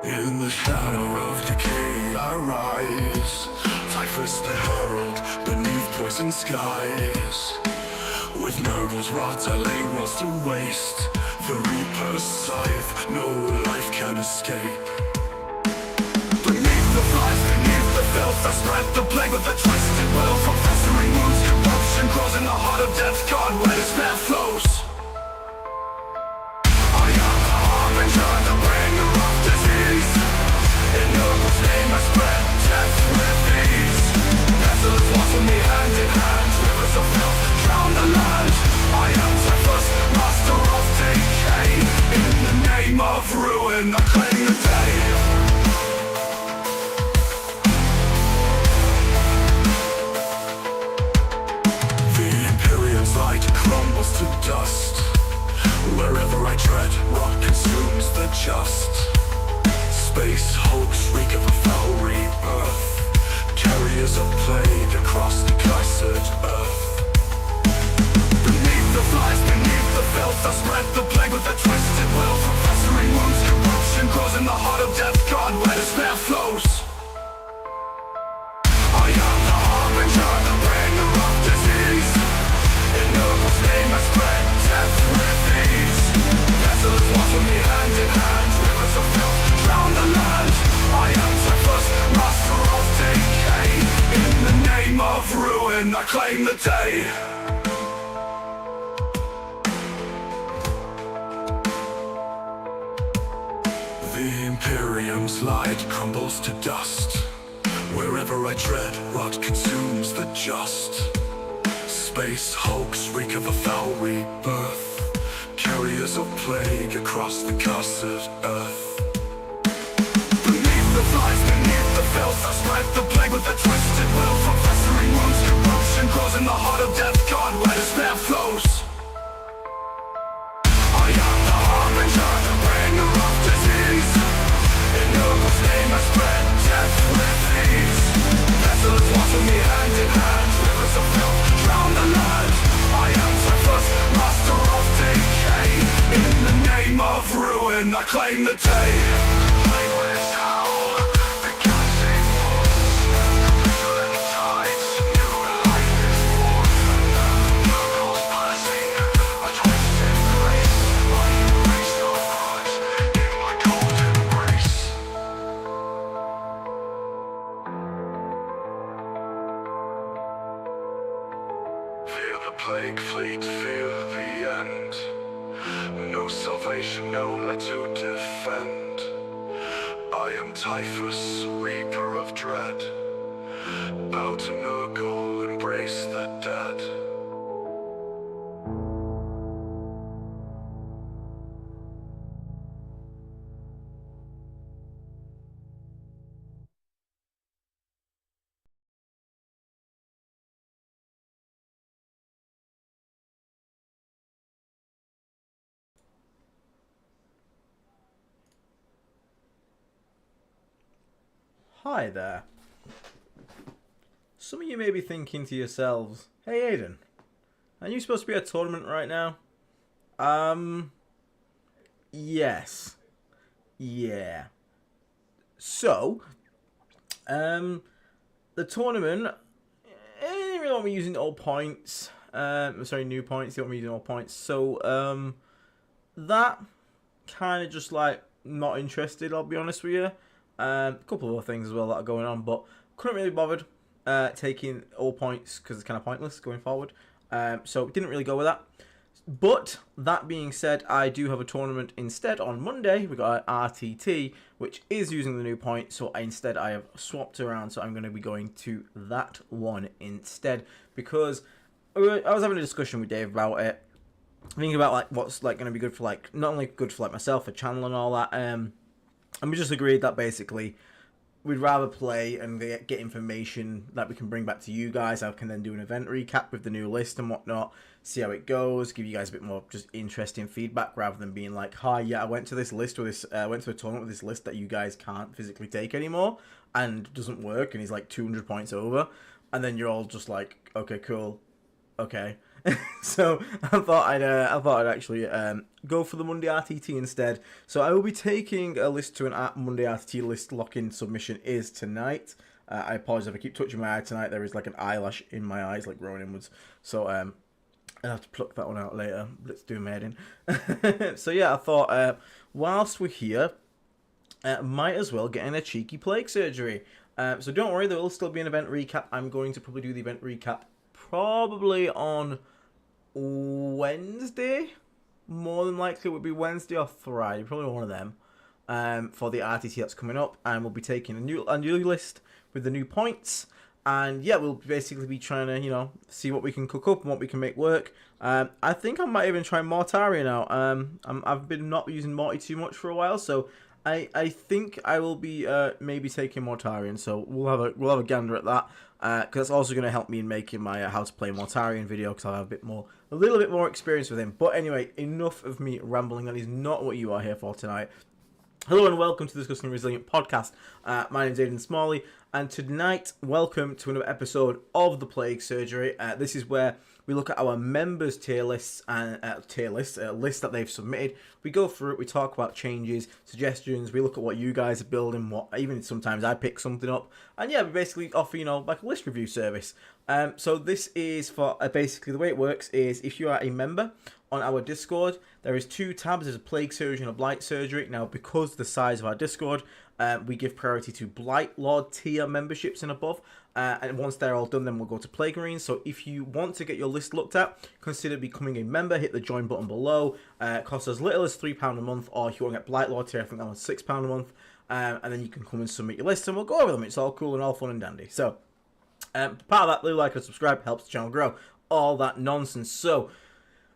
In the shadow of decay I rise, Typhus the herald beneath poison skies. With nobles rot I lay walls to waste, the reaper's scythe no life can escape. Beneath the flies, beneath the filth I spread the plague with a twisted will. From festering wounds, corruption grows in the heart of death, God where despair flows. I am the harbinger, the bringer of disease. In nobles name I spread death with ease. Desolate walks with me hand in hand, rivers of filth drown the land. I am Typhus, master of decay. In the name of ruin I claim the day. Light crumbles to dust. Wherever I tread, rot consumes the just. Space hulks reek of a foul rebirth, carriers of plague across the cursed earth. Beneath the flies, beneath the filth, I spread the plague with a twisted will. From festering wounds, corruption grows in the heart of death, God where despair flows. I am the harbinger, the bringer of disease. In nobles name I spread death with ease. Desolate walks with me hand in hand, rivers of filth drown the land. I am Typhus, master of decay. In the name of ruin I claim the day. The Imperium's light crumbles to dust. Wherever I tread, rot consumes the just. Space hulks reek of a foul rebirth, carriers of plague across the cursed earth. Beneath the flies, beneath the filth, I spread the plague with a twisted will. From festering wounds, corruption grows in the heart of death, God where despair flows. I am the harbinger, the bringer of disease. In nobles name I spread death with ease. Desolate walks with me hand in hand, rivers of filth drown the land. I am Typhus, master of decay. In the name of ruin I claim the day. Blameless howl, the gassing walls, vigilant tides, new life is born. Nobles passing, a twisted grace. I embrace your heart in my cold embrace. Fear the plague fleet, fear the end. No salvation, no let to defend. I am Typhus, reaper of dread. Bow to Nurgle, embrace the dead. Hi there. Some of you may be thinking to yourselves, hey Aiden, aren't you supposed to be at a tournament right now? Yes. Yeah. So, the tournament, they didn't really want me using all points. Sorry, new points, they want me using all points. So, that kind of just like, not interested, I'll be honest with you. A couple of other things as well that are going on, but couldn't really be bothered taking all points because it's kind of pointless going forward. So didn't really go with that. But that being said, I do have a tournament instead on Monday. We got an RTT, which is using the new points. So instead, I have swapped around. So I'm going to be going to that one instead because I was having a discussion with Dave about it, thinking about like what's like going to be good for like not only good for like myself, for channel and all that. And we just agreed that basically we'd rather play and get information that we can bring back to you guys. I can then do an event recap with the new list and whatnot, see how it goes, give you guys a bit more just interesting feedback rather than being like, hi, yeah, I went to this list with this, went to a tournament with this list that you guys can't physically take anymore and doesn't work and he's like 200 points over. And then you're all just like, okay, cool. Okay, so I thought I'd actually go for the Monday RTT instead. So I will be taking a list to an Monday RTT list lock-in submission is tonight. I apologize if I keep touching my eye tonight. There is like an eyelash in my eyes, like growing inwards. So I'll have to pluck that one out later. Let's do maiden. So yeah, I thought whilst we're here, might as well get in a cheeky plague surgery. So don't worry, there will still be an event recap. I'm going to probably do the event recap probably on Wednesday. More than likely it would be Wednesday or Friday, probably one of them. For the RTT that's coming up, and we'll be taking a new list with the new points. And yeah, we'll basically be trying to, see what we can cook up and what we can make work. I think I might even try Mortarion out. I've been not using Morty too much for a while, so I think I will be maybe taking Mortarion. So we'll have a gander at that, because that's also going to help me in making my how to play Mortarion video, because I'll have a little bit more experience with him. But anyway, enough of me rambling. That is not what you are here for tonight. Hello and welcome to the Discussing Resilient podcast. My name is Aidan Smalley, and tonight, welcome to another episode of the Plague Surgery. This is where we look at our members' tier lists and list that they've submitted. We go through it, we talk about changes, suggestions, we look at what you guys are building, what even sometimes I pick something up, and yeah, we basically offer like a list review service. So this is for basically the way it works is if you are a member on our Discord, there is 2 tabs. There's a plague surgery and a blight surgery. Now, because of the size of our Discord, we give priority to blight lord tier memberships and above. And once they're all done, then we'll go to plague arenas. So if you want to get your list looked at, consider becoming a member. Hit the join button below. It costs as little as £3 a month, or if you want to get blight lord tier, I think that one's £6 a month. And then you can come and submit your list, and we'll go over them. It's all cool and all fun and dandy. So part of that, leave a like and subscribe, helps the channel grow. All that nonsense. So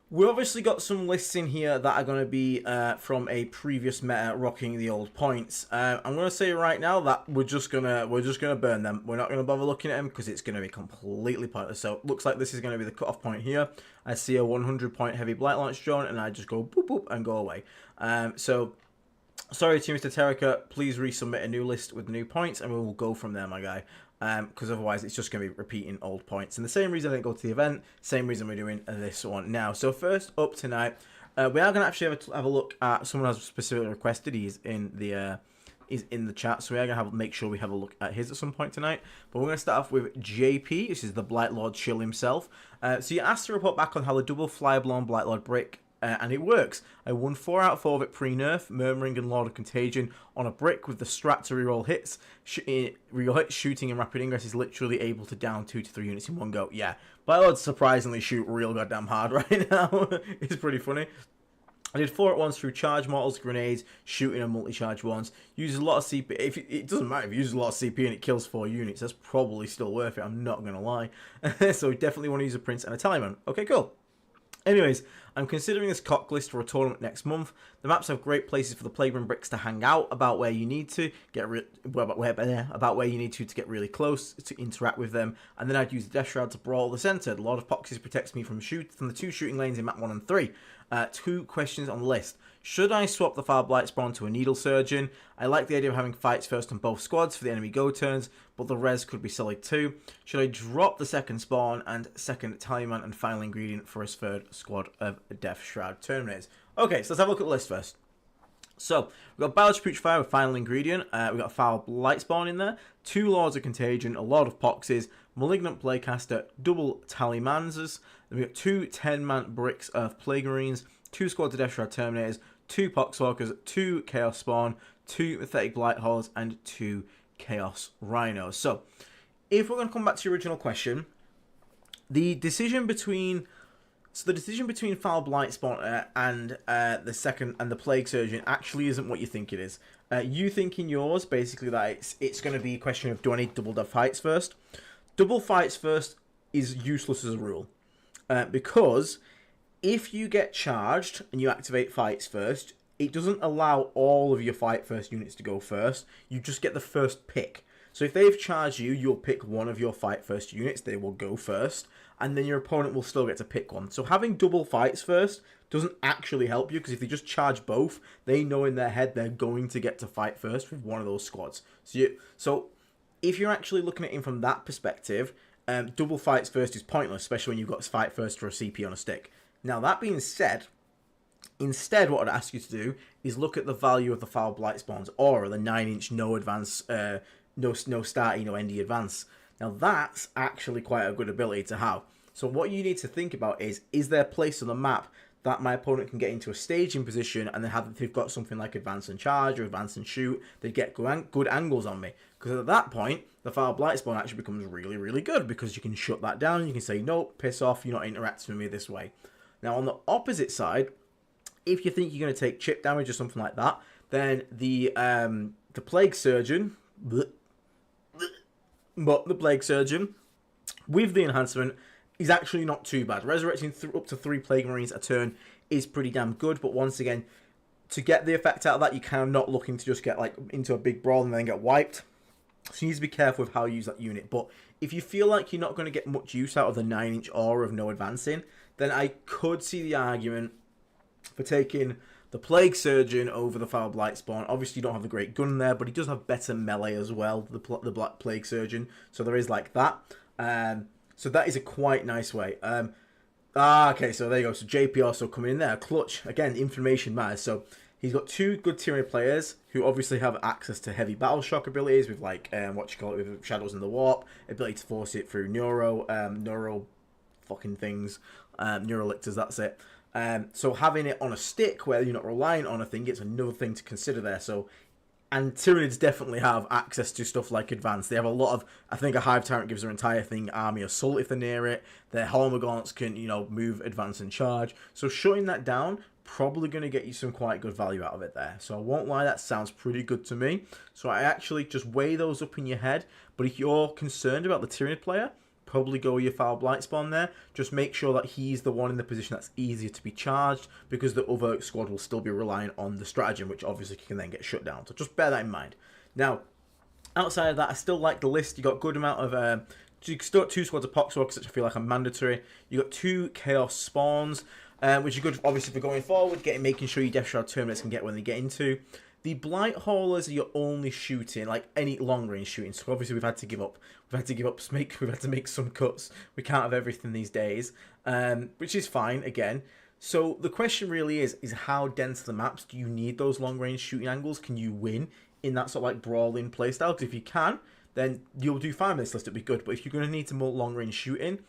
we've obviously got some lists in here that are going to be from a previous meta rocking the old points. I'm going to say right now that we're just gonna burn them. We're not going to bother looking at them because it's going to be completely pointless. So it looks like this is going to be the cutoff point here. I see a 100-point heavy blight launch drone, and I just go boop boop and go away. So sorry to Mr. Terrica, please resubmit a new list with new points, and we will go from there, my guy. Because otherwise it's just going to be repeating old points. And the same reason I didn't go to the event, same reason we're doing this one now. So first up tonight, we are going to actually have a look at someone has specifically requested. He's in the chat, so we are going to make sure we have a look at his at some point tonight. But we're going to start off with JP. This is the Blight Lord Chill himself. So you asked to report back on how the double flyblown Blight Lord brick. And it works. I won 4 out of 4 of it pre-nerf, Murmuring and Lord of Contagion on a brick with the strat to reroll hits. Reroll hits, shooting and rapid ingress is literally able to down 2 to 3 units in one go. Yeah, Blight Lords surprisingly shoot real goddamn hard right now. It's pretty funny. I did 4 at once through charge models, grenades, shooting and multi-charge ones. Uses a lot of CP. It doesn't matter if you use a lot of CP and it kills 4 units. That's probably still worth it, I'm not going to lie. So definitely want to use a Prince and a Tallyman. Okay, cool. Anyways, I'm considering this cock list for a tournament next month. The maps have great places for the playground bricks to hang out about where you need to get about where you need to get really close to interact with them. And then I'd use the Death Shroud to brawl the centre. The Lord of Poxes protects me from the 2 shooting lanes in map 1 and 3. 2 questions on the list. Should I swap the Fire Blight spawn to a Needle Surgeon? I like the idea of having fights first on both squads for the enemy go turns, but the res could be silly too. Should I drop the second spawn and second Tallyman and final ingredient for his 3rd squad of Death Shroud Terminators? Okay, so let's have a look at the list first. So, we've got Balance Putrefire with final ingredient, we've got a Foul Blight spawn in there, 2 Lords of Contagion, a Lord of Poxes, Malignant Playcaster, double Tallymanzers, then we've got 2 10-man bricks of Plague Marines, 2 squads of Death Shroud Terminators, 2 Poxwalkers, 2 Chaos Spawn, 2 Pathetic Blight Halls, and 2 Chaos Rhinos. So, if we're going to come back to your original question, the decision between Foul Blight Spawn and the Plague Surgeon actually isn't what you think it is. You think in yours, basically, that it's going to be a question of, do I need double fights first? Double fights first is useless as a rule. Because if you get charged and you activate fights first, it doesn't allow all of your fight first units to go first. You just get the first pick. So if they've charged you, you'll pick one of your fight first units. They will go first. And then your opponent will still get to pick one. So having double fights first doesn't actually help you, because if they just charge both, they know in their head they're going to get to fight first with one of those squads. So if you're actually looking at it from that perspective, double fights first is pointless, especially when you've got fight first for a CP on a stick. Now, that being said, instead, what I'd ask you to do is look at the value of the Foul Blight Spawn's aura, the 9-inch, no advance, no starty, no ND advance. Now, that's actually quite a good ability to have. So what you need to think about is there a place on the map that my opponent can get into a staging position, and then if they've got something like advance and charge or advance and shoot, they get good angles on me. Because at that point, the Foul Blight Spawn actually becomes really, really good, because you can shut that down. You can say, nope, piss off, you're not interacting with me this way. Now, on the opposite side, if you think you're going to take chip damage or something like that, then the Plague Surgeon, but the Plague Surgeon, with the enhancement, is actually not too bad. Resurrecting up to 3 Plague Marines a turn is pretty damn good, but once again, to get the effect out of that, you're kind of not looking to just get like into a big brawl and then get wiped. So you need to be careful with how you use that unit. But if you feel like you're not going to get much use out of the 9-inch aura of no advancing, then I could see the argument for taking the Plague Surgeon over the Foul Blight Spawn. Obviously, you don't have the great gun there, but he does have better melee as well, the Black Plague Surgeon. So there is like that. So that is a quite nice way. Okay, so there you go. So JP also coming in there. Clutch. Again, information matters. So he's got 2 good tier players who obviously have access to heavy battle shock abilities with like, with Shadows in the Warp, ability to force it through neuro fucking things, neurolictors, that's it. So having it on a stick where you're not reliant on a thing, it's another thing to consider there. So, and Tyranids definitely have access to stuff like Advance. They have a lot of, I think a Hive Tyrant gives their entire thing Army Assault if they're near it. Their Hormagaunts can, move, advance, and charge. So shutting that down, probably going to get you some quite good value out of it there. So I won't lie, that sounds pretty good to me. So I actually just weigh those up in your head. But if you're concerned about the Tyranid player, probably go with your Foul Blight Spawn there. Just make sure that he's the one in the position that's easier to be charged, because the other squad will still be relying on the stratagem, which obviously can then get shut down. So just bear that in mind. Now, outside of that, I still like the list. You got a good amount of... you still got 2 squads of Poxwalkers, which I feel like are mandatory. You got 2 Chaos Spawns, which are good, obviously, for going forward, making sure your Death Shroud tournaments can get when they get into. The Blight Haulers are your only shooting, like any long range shooting. So obviously we've had to give up. We've had to make some cuts. We can't have everything these days, which is fine again. So the question really is how dense are the maps? Do you need those long range shooting angles? Can you win in that sort of like brawling playstyle? Because if you can, then you'll do fine with this list. It'll be good. But if you're going to need some more long range shooting,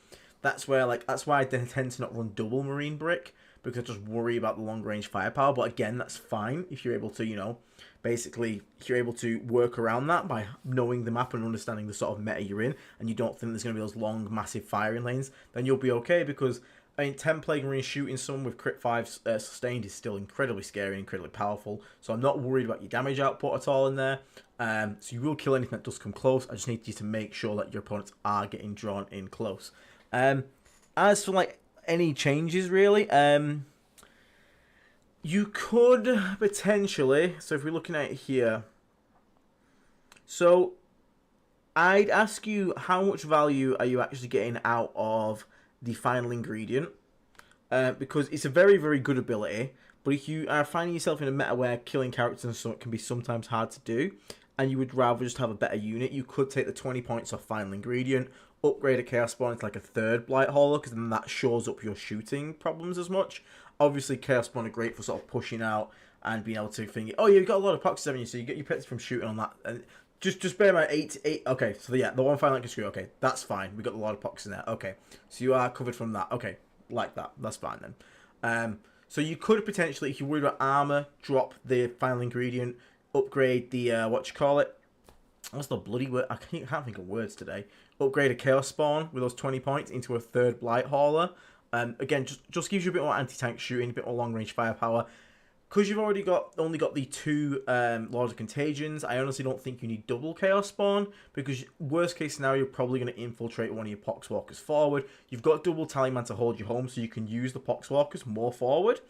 that's why I tend to not run double Marine Brick, because I just worry about the long range firepower. But again, that's fine if you're able to, basically, if you're able to work around that by knowing the map and understanding the sort of meta you're in, and you don't think there's going to be those long, massive firing lanes, then you'll be okay. Because, 10 Plague Marine shooting someone with crit 5 sustained is still incredibly scary and incredibly powerful. So I'm not worried about your damage output at all in there. So you will kill anything that does come close. I just need you to make sure that your opponents are getting drawn in close. As for, like, any changes, really, you could potentially, so if we're looking at it here, so I'd ask you, how much value are you actually getting out of the final ingredient? Because it's a very, very good ability, but if you are finding yourself in a meta where killing characters and so can be sometimes hard to do, and you would rather just have a better unit, you could take the 20 points off final ingredient, upgrade a Chaos Spawn into like a 3rd Blight Hauler, because then that shores up your shooting problems as much. Obviously, Chaos Spawn are great for sort of pushing out and being able to think, oh, yeah, you've got a lot of poxes, haven't you? So you get your pets from shooting on that. And just bear in mind, 8. Okay, so yeah, the one final link is screw. Okay, that's fine. We got a lot of poxes in there. Okay, so you are covered from that. Okay, like that. That's fine then. So you could potentially, if you're worried about armor, drop the final ingredient, upgrade the, what's the bloody word? I can't think of words today. Upgrade a Chaos Spawn with those 20 points into a 3rd Blight Hauler. Again, just gives you a bit more anti-tank shooting, a bit more long-range firepower. Because you've only got the 2 Lords of Contagions, I honestly don't think you need double Chaos Spawn, because worst case scenario, you're probably going to infiltrate one of your Poxwalkers forward. You've got double Tallyman to hold you home, so you can use the Poxwalkers more forward.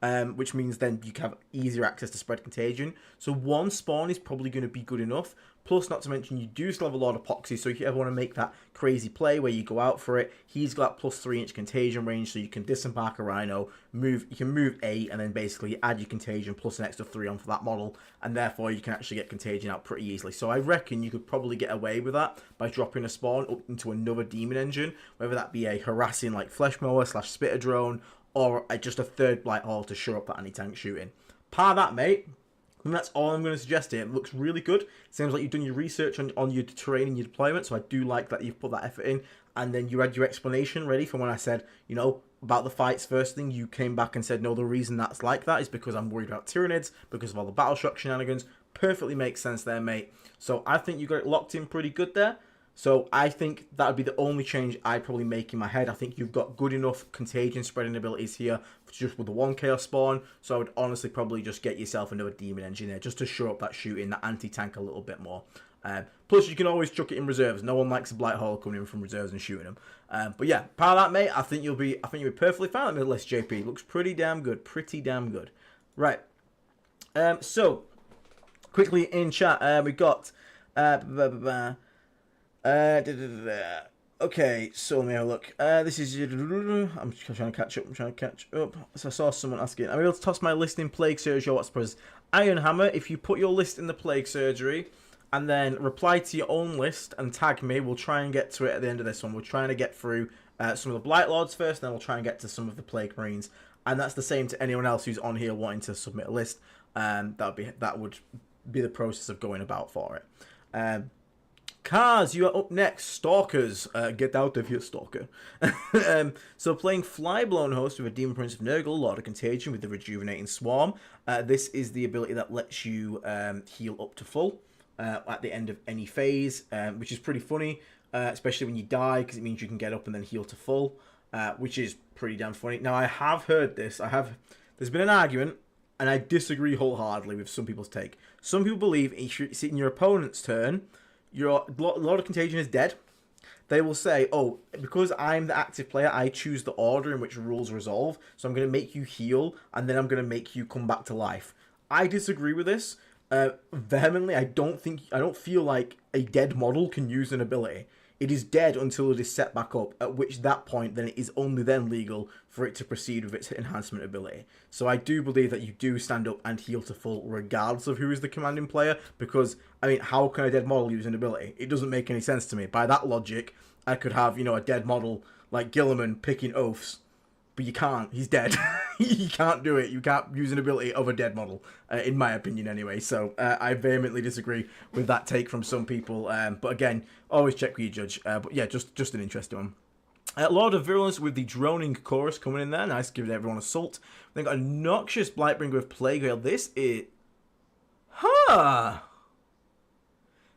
which means then you can have easier access to spread contagion. So one spawn is probably going to be good enough. Plus, not to mention, you do still have a lot of epoxy, so if you ever want to make that crazy play where you go out for it, he's got plus 3-inch contagion range, so you can disembark a Rhino, you can move 8, and then basically add your contagion plus an extra 3 on for that model, and therefore you can actually get contagion out pretty easily. So I reckon you could probably get away with that by dropping a spawn up into another demon engine, whether that be a harassing like flesh mower / spitter drone, or just a third blight hall to shore up that anti-tank shooting. Par that, mate. And that's all I'm going to suggest here. It looks really good. It seems like you've done your research on your terrain and your deployment, so I do like that you've put that effort in. And then you had your explanation ready for when I said, you know, about the fights first thing. You came back and said, no, the reason that's like that is because I'm worried about Tyranids, because of all the battle shock shenanigans. Perfectly makes sense there, mate. So I think you got it locked in pretty good there. So I think that would be the only change I'd probably make in my head. I think you've got good enough contagion spreading abilities here just with the 1 chaos spawn. So I would honestly probably just get yourself another demon engine there just to show up that shooting, that anti-tank a little bit more. Plus, you can always chuck it in reserves. No one likes a blight hole coming in from reserves and shooting them. But yeah, part of that, mate. I think you'll be perfectly fine on the list, JP. Looks pretty damn good. Pretty damn good. Right. So quickly in chat, we got. Okay, so let me have a look. This is. I'm trying to catch up. So I saw someone asking, I'm able to toss my list in Plague Surgery or what's the Iron Hammer. If you put your list in the Plague Surgery and then reply to your own list and tag me, we'll try and get to it at the end of this one. We're trying to get through some of the Blight Lords first, then we'll try and get to some of the Plague Marines. And that's the same to anyone else who's on here wanting to submit a list. That would be the process of going about for it. Cars, you are up next. Stalkers, get out of here, Stalker. So playing Flyblown Host with a Demon Prince of Nurgle, Lord of Contagion with the Rejuvenating Swarm. This is the ability that lets you heal up to full at the end of any phase, which is pretty funny, especially when you die, because it means you can get up and then heal to full, which is pretty damn funny. Now, I have heard this. There's been an argument, and I disagree wholeheartedly with some people's take. Some people believe in your opponent's turn, your Lord of Contagion is dead. They will say, oh, because I'm the active player, I choose the order in which rules resolve, so I'm going to make you heal, and then I'm going to make you come back to life. I disagree with this vehemently. I don't feel like a dead model can use an ability. It is dead until it is set back up, at which that point then it is only then legal for it to proceed with its enhancement ability. So I do believe that you do stand up and heal to full regardless of who is the commanding player, because, I mean, how can a dead model use an ability? It doesn't make any sense to me. By that logic, I could have, a dead model like Gilliman picking oaths, but you can't. He's dead. You can't do it. You can't use an ability of a dead model, in my opinion anyway. So I vehemently disagree with that take from some people. But again, always check with your judge. But yeah, just an interesting one. Lord of Virulence with the droning chorus coming in there. Nice, giving everyone assault. Then got a Noxious Blightbringer with Plague Veil. This is...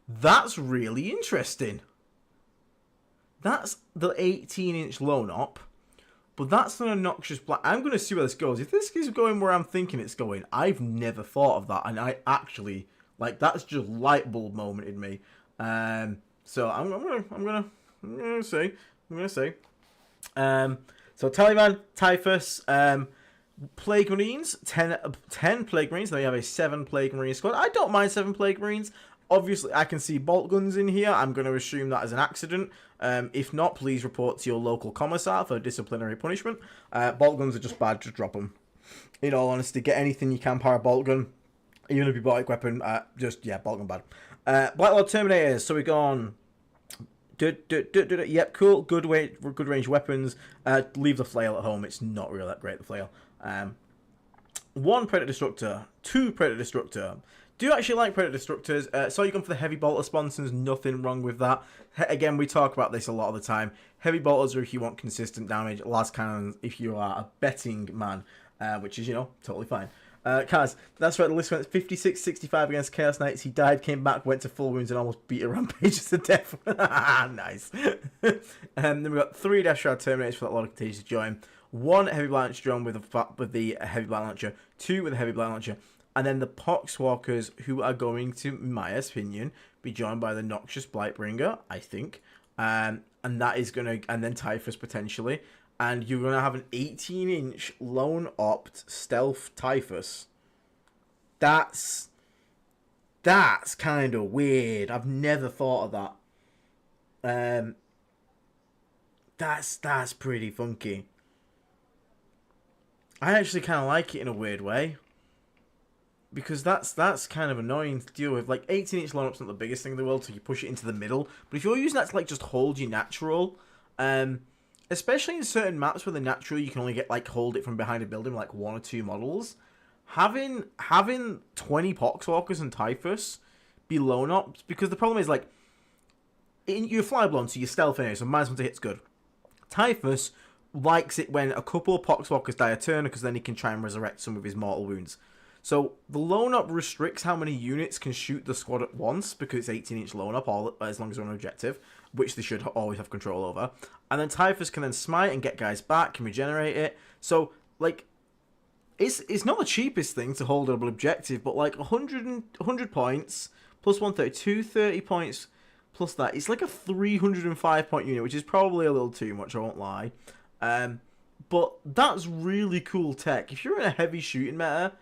That's really interesting. That's the 18-inch lone op. But that's not a Noxious Black. I'm going to see where this goes. If this is going where I'm thinking it's going, I've never thought of that. And I actually, that's just light bulb moment in me. So I'm gonna say. So Taliban, Typhus, Plague Marines, 10 Plague Marines. Then we have a 7 Plague Marine squad. I don't mind 7 Plague Marines. Obviously, I can see bolt guns in here. I'm going to assume that as an accident. If not, please report to your local commissar for disciplinary punishment. Bolt guns are just bad. Just drop them. In all honesty, get anything you can power a bolt gun. Even if you bought a weapon, bolt gun bad. Black Lord Terminators. So we've gone... Yep, cool. Good range weapons. Leave the flail at home. It's not really that great, the flail. 1 Predator Destructor. 2 Predator Destructor. Do you actually like Predator Destructors? So you've gone for the Heavy Bolter Sponsons. Nothing wrong with that. Again, we talk about this a lot of the time. Heavy Bolters are if you want consistent damage. Las Cannons if you are a betting man. Which is, totally fine. Kaz, that's right, the list went 56-65 against Chaos Knights. He died, came back, went to full wounds and almost beat a Rampages to death. Nice. Then we got 3 Death Shroud Terminators for that Lord of Contagion to join. 1 Heavy Blight Launcher drone with the Heavy Blight Launcher. 2 with the Heavy Blight Launcher. And then the Poxwalkers, who are going to, in my opinion, be joined by the Noxious Blightbringer, I think. And that is going to... And then Typhus, potentially. and you're going to have an 18-inch lone opt stealth Typhus. That's kind of weird. I've never thought of that. That's pretty funky. I actually kind of like it in a weird way. Because that's kind of annoying to deal with. Like, 18-inch lone op's not the biggest thing in the world, so you push it into the middle. But if you're using that to, like, just hold your natural, especially in certain maps where the natural you can only get, like, hold it from behind a building with, like, 1 or 2 models, having 20 Poxwalkers and Typhus be lone ops, because the problem is, like, you're flyblone, so you're stealth anyway, so -1 to hit's good. Typhus likes it when a couple of Poxwalkers die a turn, because then he can try and resurrect some of his mortal wounds. So the lone up restricts how many units can shoot the squad at once, because it's 18-inch lone up, as long as they're on an objective, which they should always have control over. And then Typhus can then smite and get guys back, can regenerate it. So, like, it's not the cheapest thing to hold a double objective, but like 100 points, plus 130, 230 points, plus that. It's like a 305 point unit, which is probably a little too much, I won't lie. But that's really cool tech. If you're in a heavy shooting meta,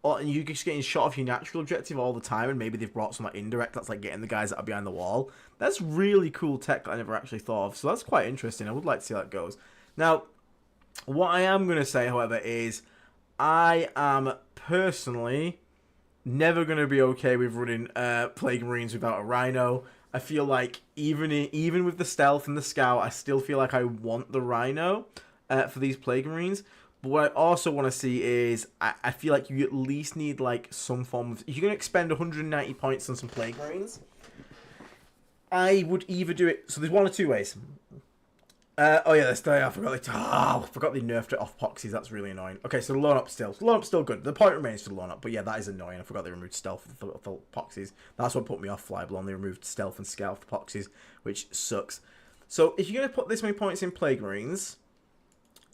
and you're just getting shot off your natural objective all the time, and maybe they've brought some like indirect, that's like getting the guys that are behind the wall. That's really cool tech that I never actually thought of. So that's quite interesting. I would like to see how it goes. Now, what I am going to say, however, is I am personally never going to be okay with running Plague Marines without a Rhino. I feel like even with the stealth and the scout, I still feel like I want the Rhino for these Plague Marines. But what I also want to see is, I feel like you at least need like some form of... If you're going to expend 190 points on some Plague Marines, I would either do it... So there's one or two ways. Oh yeah, I forgot they nerfed it off Poxies. That's really annoying. Okay, so the lone up still. Lone up's still good. The point remains to the lone up, but yeah, that is annoying. I forgot they removed stealth for Poxies. That's what put me off Flyblon. They removed stealth and scout for Poxies, which sucks. So if you're going to put this many points in Plague Marines,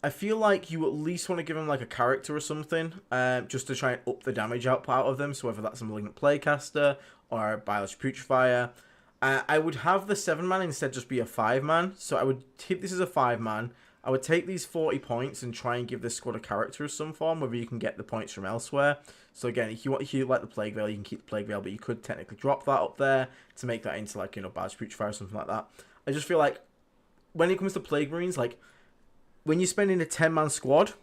I feel like you at least want to give them like a character or something, just to try and up the damage output out of them. So whether that's a Malignant Playcaster or a Biological Putrefier. I would have the 7-man instead just be a 5-man. So I would keep this as a 5-man. I would take these 40 points and try and give this squad a character of some form, whether you can get the points from elsewhere. So again, if you like the Plague Veil, you can keep the Plague Veil, but you could technically drop that up there to make that into like, you know, Biological Putrefier or something like that. I just feel like when it comes to Plague Marines, like, when you're spending a 10-man squad,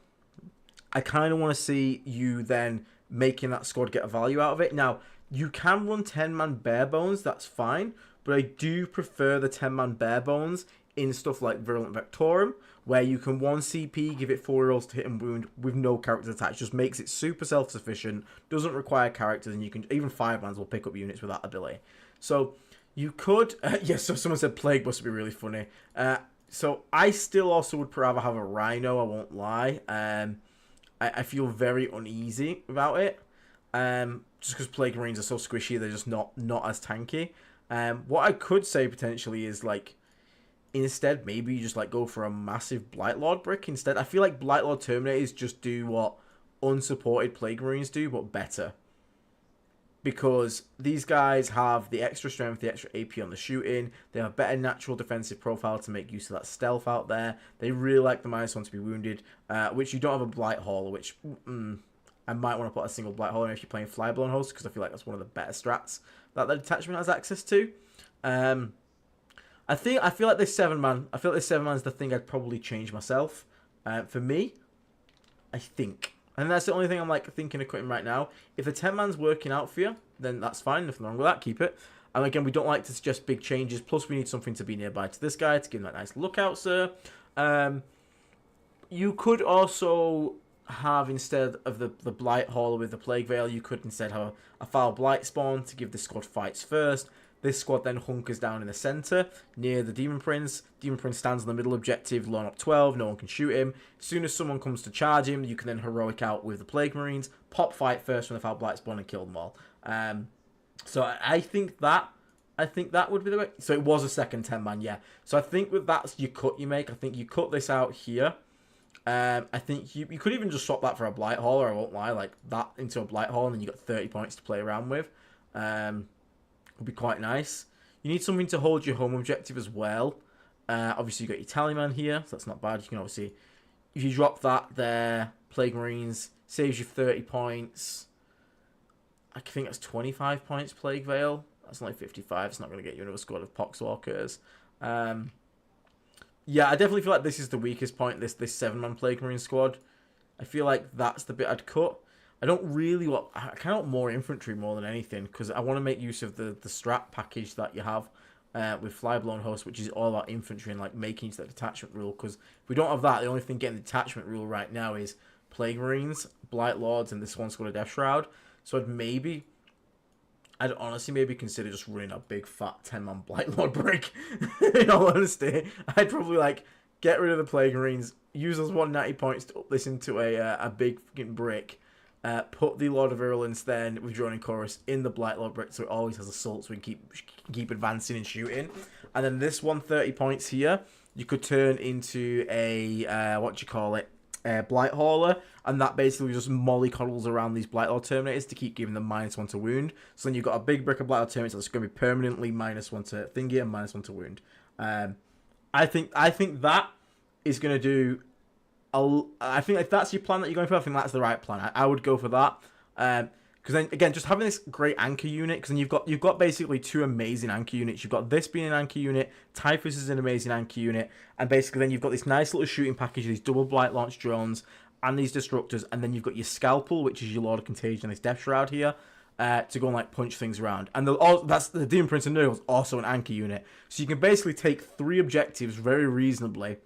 I kind of want to see you then making that squad get a value out of it. Now, you can run 10-man bare bones, that's fine, but I do prefer the 10-man bare bones in stuff like Virulent Vectorum, where you can 1 CP, give it 4 rolls to hit and wound with no characters attached. Just makes it super self-sufficient, doesn't require characters, and you can even 5-mans will pick up units with that ability. So, you could... yes, so someone said Plague Bust would be really funny. So I still also would rather have a Rhino, I won't lie. I feel very uneasy about it. Just because Plague Marines are so squishy, they're just not as tanky. What I could say potentially is like, instead maybe you just like go for a massive Blight Lord brick instead. I feel like Blight Lord Terminators just do what unsupported Plague Marines do, but better. Because these guys have the extra strength, the extra AP on the shooting. They have a better natural defensive profile to make use of that stealth out there. They really like the -1 to be wounded, which you don't have a Blight Hauler, which I might want to put a single Blight Hauler if you're playing Flyblown Host, because I feel like that's one of the better strats that the detachment has access to. I feel like this 7-man, I feel like this 7-man is the thing I'd probably change myself. For me, I think. And that's the only thing I'm like thinking of quitting right now. If the 10-man's working out for you, then that's fine. Nothing wrong with that. Keep it. And again, we don't like to suggest big changes. Plus, we need something to be nearby to this guy to give him that nice lookout, sir. You could also have, instead of the Blight Hauler with the Plague Veil, you could instead have a Foul Blight spawn to give the squad fights first. This squad then hunkers down in the center near the Demon Prince. Demon Prince stands on the middle objective, lone up 12, no one can shoot him. As soon as someone comes to charge him, you can then heroic out with the Plague Marines, pop fight first from the Foul Blight spawn and kill them all. So I think that would be the way. So it was a second 10-man, yeah. So I think with that's your cut you make. I think you cut this out here. I think you could even just swap that for a Blight Hauler, I won't lie, like that into a Blight Hauler, and then you got 30 points to play around with. Would be quite nice. You need something to hold your home objective as well. Obviously, you got your Tallyman here, so that's not bad. You can obviously, if you drop that there, Plague Marines saves you 30 points. I think that's 25 points, Plague Veil. That's only 55. It's not going to get you another squad of Poxwalkers. Yeah, I definitely feel like this is the weakest point, this 7-man Plague Marine squad. I feel like that's the bit I'd cut. I don't really want... I kind of want more infantry more than anything, because I want to make use of the strat package that you have with Flyblown Host, which is all about infantry and like making use of that detachment rule, because if we don't have that, the only thing getting the detachment rule right now is Plague Marines, Blight Lords, and this one squad of Death Shroud. So I'd honestly maybe consider just running a big fat 10-man Blight Lord brick. In all honesty, I'd probably like get rid of the Plague Marines, use those 190 points to up this into a big fucking brick, put the Lord of Virulence then with Droning Chorus in the Blight Lord brick so it always has assault so we can keep advancing and shooting. And then this 130 points here, you could turn into a Blight Hauler, and that basically just mollycoddles around these Blight Lord Terminators to keep giving them -1 to wound. So then you've got a big brick of Blight Lord Terminators that's going to be permanently -1 to thingy and -1 to wound. I think that is going to do... I think if that's your plan that you're going for, I think that's the right plan. I would go for that. Because then, again, just having this great anchor unit, because then you've got basically 2 amazing anchor units. You've got this being an anchor unit, Typhus is an amazing anchor unit, and basically then you've got this nice little shooting package, these double Blight Launch drones, and these Destructors, and then you've got your Scalpel, which is your Lord of Contagion, this Death Shroud here, to go and like punch things around. And that's the Demon Prince of Nurgle, also an anchor unit. So you can basically take 3 objectives very reasonably,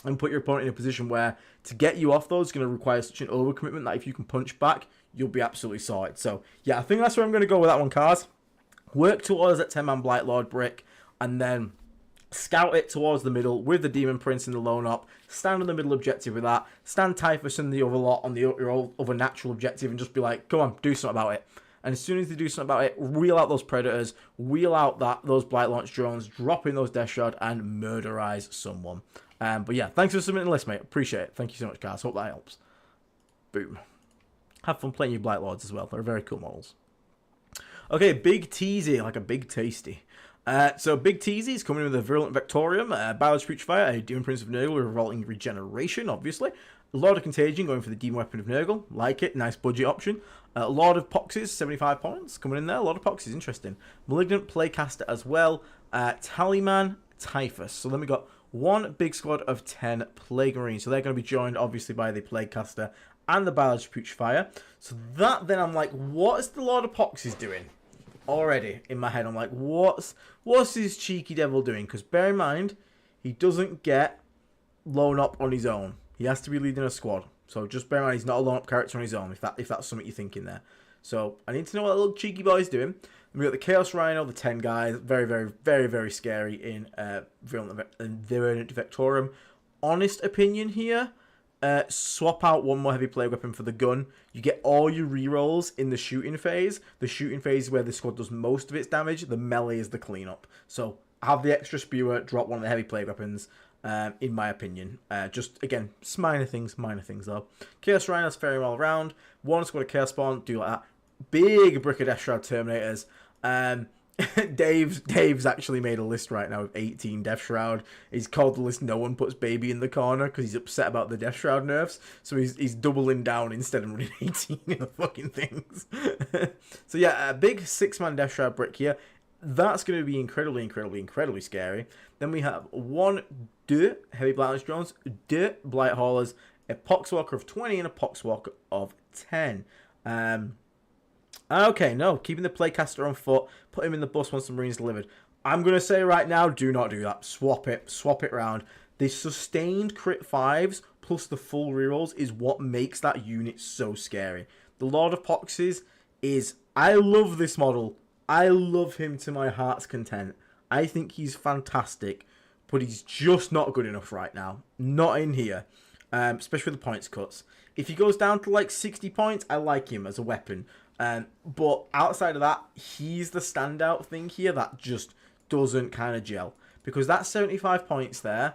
and put your opponent in a position where to get you off those is going to require such an overcommitment that if you can punch back, you'll be absolutely sorted. So, yeah, I think that's where I'm going to go with that one, Cars. Work towards that 10-man Blight Lord brick, and then scout it towards the middle with the Demon Prince in the lone op. Stand on the middle objective with that. Stand Typhus and the other lot on your other natural objective and just be like, come on, do something about it. And as soon as they do something about it, wheel out those Predators, wheel out those Blight Launch drones, drop in those Death Shroud, and murderize someone. But yeah, thanks for submitting the list, mate. Appreciate it. Thank you so much, guys. Hope that helps. Boom. Have fun playing your Blight Lords as well. They're very cool models. Okay, Big Teasy, like a big tasty. So Big Teasy is coming in with a Virulent Vectorium, Ballad Fire, a Demon Prince of Nurgle with Revolting Regeneration, obviously. Lord of Contagion going for the Demon Weapon of Nurgle. Like it. Nice budget option. Lord of Poxes, 75 points. Coming in there. Lord of Poxes, interesting. Malignant Playcaster as well. Tallyman, Typhus. So then we got one big squad of 10 Plague Marines. So they're going to be joined, obviously, by the Plaguecaster and the Ballad Fire. So that, then I'm like, what is the Lord of Poxes doing? Already, in my head, I'm like, what's this cheeky devil doing? Because bear in mind, he doesn't get lone up on his own. He has to be leading a squad. So just bear in mind, he's not a lone up character on his own, if that's something you're thinking there. So I need to know what that little cheeky boy's doing. And we got the Chaos Rhino, the 10 guys, very, very, very, very scary in Virulent Vectorium. Honest opinion here, swap out one more heavy plague weapon for the gun. You get all your rerolls in the shooting phase. The shooting phase is where the squad does most of its damage. The melee is the cleanup. So have the extra spewer, drop one of the heavy plague weapons. In my opinion, just again, minor things though. Chaos Rhinos very well around. One squad of Chaos Spawn, do like that. Big brick of Death Shroud Terminators. Dave's actually made a list right now with 18 Death Shroud. He's called the list "No One Puts Baby in the Corner" because he's upset about the Death Shroud nerfs. So he's doubling down instead of running 18 of the fucking things. So yeah, a big 6-man Death Shroud brick here. That's going to be incredibly scary. Then we have 1 heavy Blight Launch drones, Blight Haulers, a Poxwalker of 20, and a Poxwalker of 10. Okay, no, keeping the Playcaster on foot, put him in the bus once the Marine's delivered. I'm going to say right now, do not do that. Swap it round. The sustained crit 5s plus the full rerolls is what makes that unit so scary. The Lord of Poxes is... I love this model. I love him to my heart's content. I think he's fantastic, but he's just not good enough right now. Not in here, especially with the points cuts. If he goes down to like 60 points, I like him as a weapon. But outside of that, he's the standout thing here that just doesn't kind of gel. Because that's 75 points there,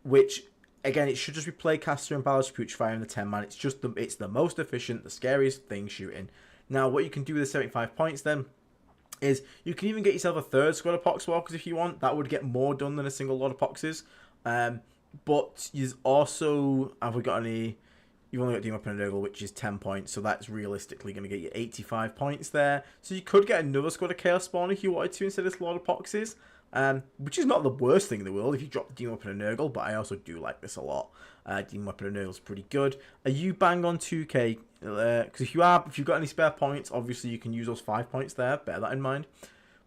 which, again, it should just be Playcaster and Ballad Fire in the 10-man. It's the most efficient, the scariest thing shooting. Now, what you can do with the 75 points then is you can even get yourself a third squad of Poxwalkers if you want. That would get more done than a single lot of Poxes. But you've also, have we got any? You've only got Demon Weapon and Nurgle, which is 10 points, so that's realistically going to get you 85 points there. So you could get another squad of Chaos Spawn if you wanted to instead of a lot of Poxes, which is not the worst thing in the world if you drop the Demon Weapon and Nurgle, but I also do like this a lot. Demon Weapon and Nurgle is pretty good. Are you bang on 2k? Because if you've got any spare points, obviously you can use those 5 points there. Bear that in mind.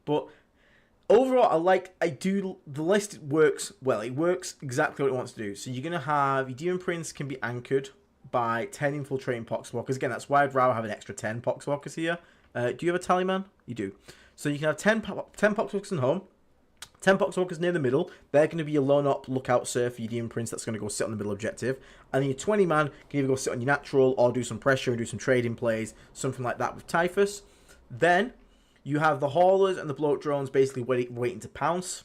But overall, the list works well. It works exactly what it wants to do. So you're going to have your Demon Prince can be anchored by 10 infiltrating Poxwalkers. Again, that's why I'd rather have an extra 10 Poxwalkers here. Do you have a tally, man? You do. So you can have 10 Poxwalkers in home, 10 Poxwalkers near the middle. They're going to be your lone op lookout sir for your Demon Prince that's going to go sit on the middle objective. And then your 20 man can either go sit on your natural or do some pressure and do some trading plays, something like that with Typhus. Then you have the haulers and the bloat drones basically waiting to pounce.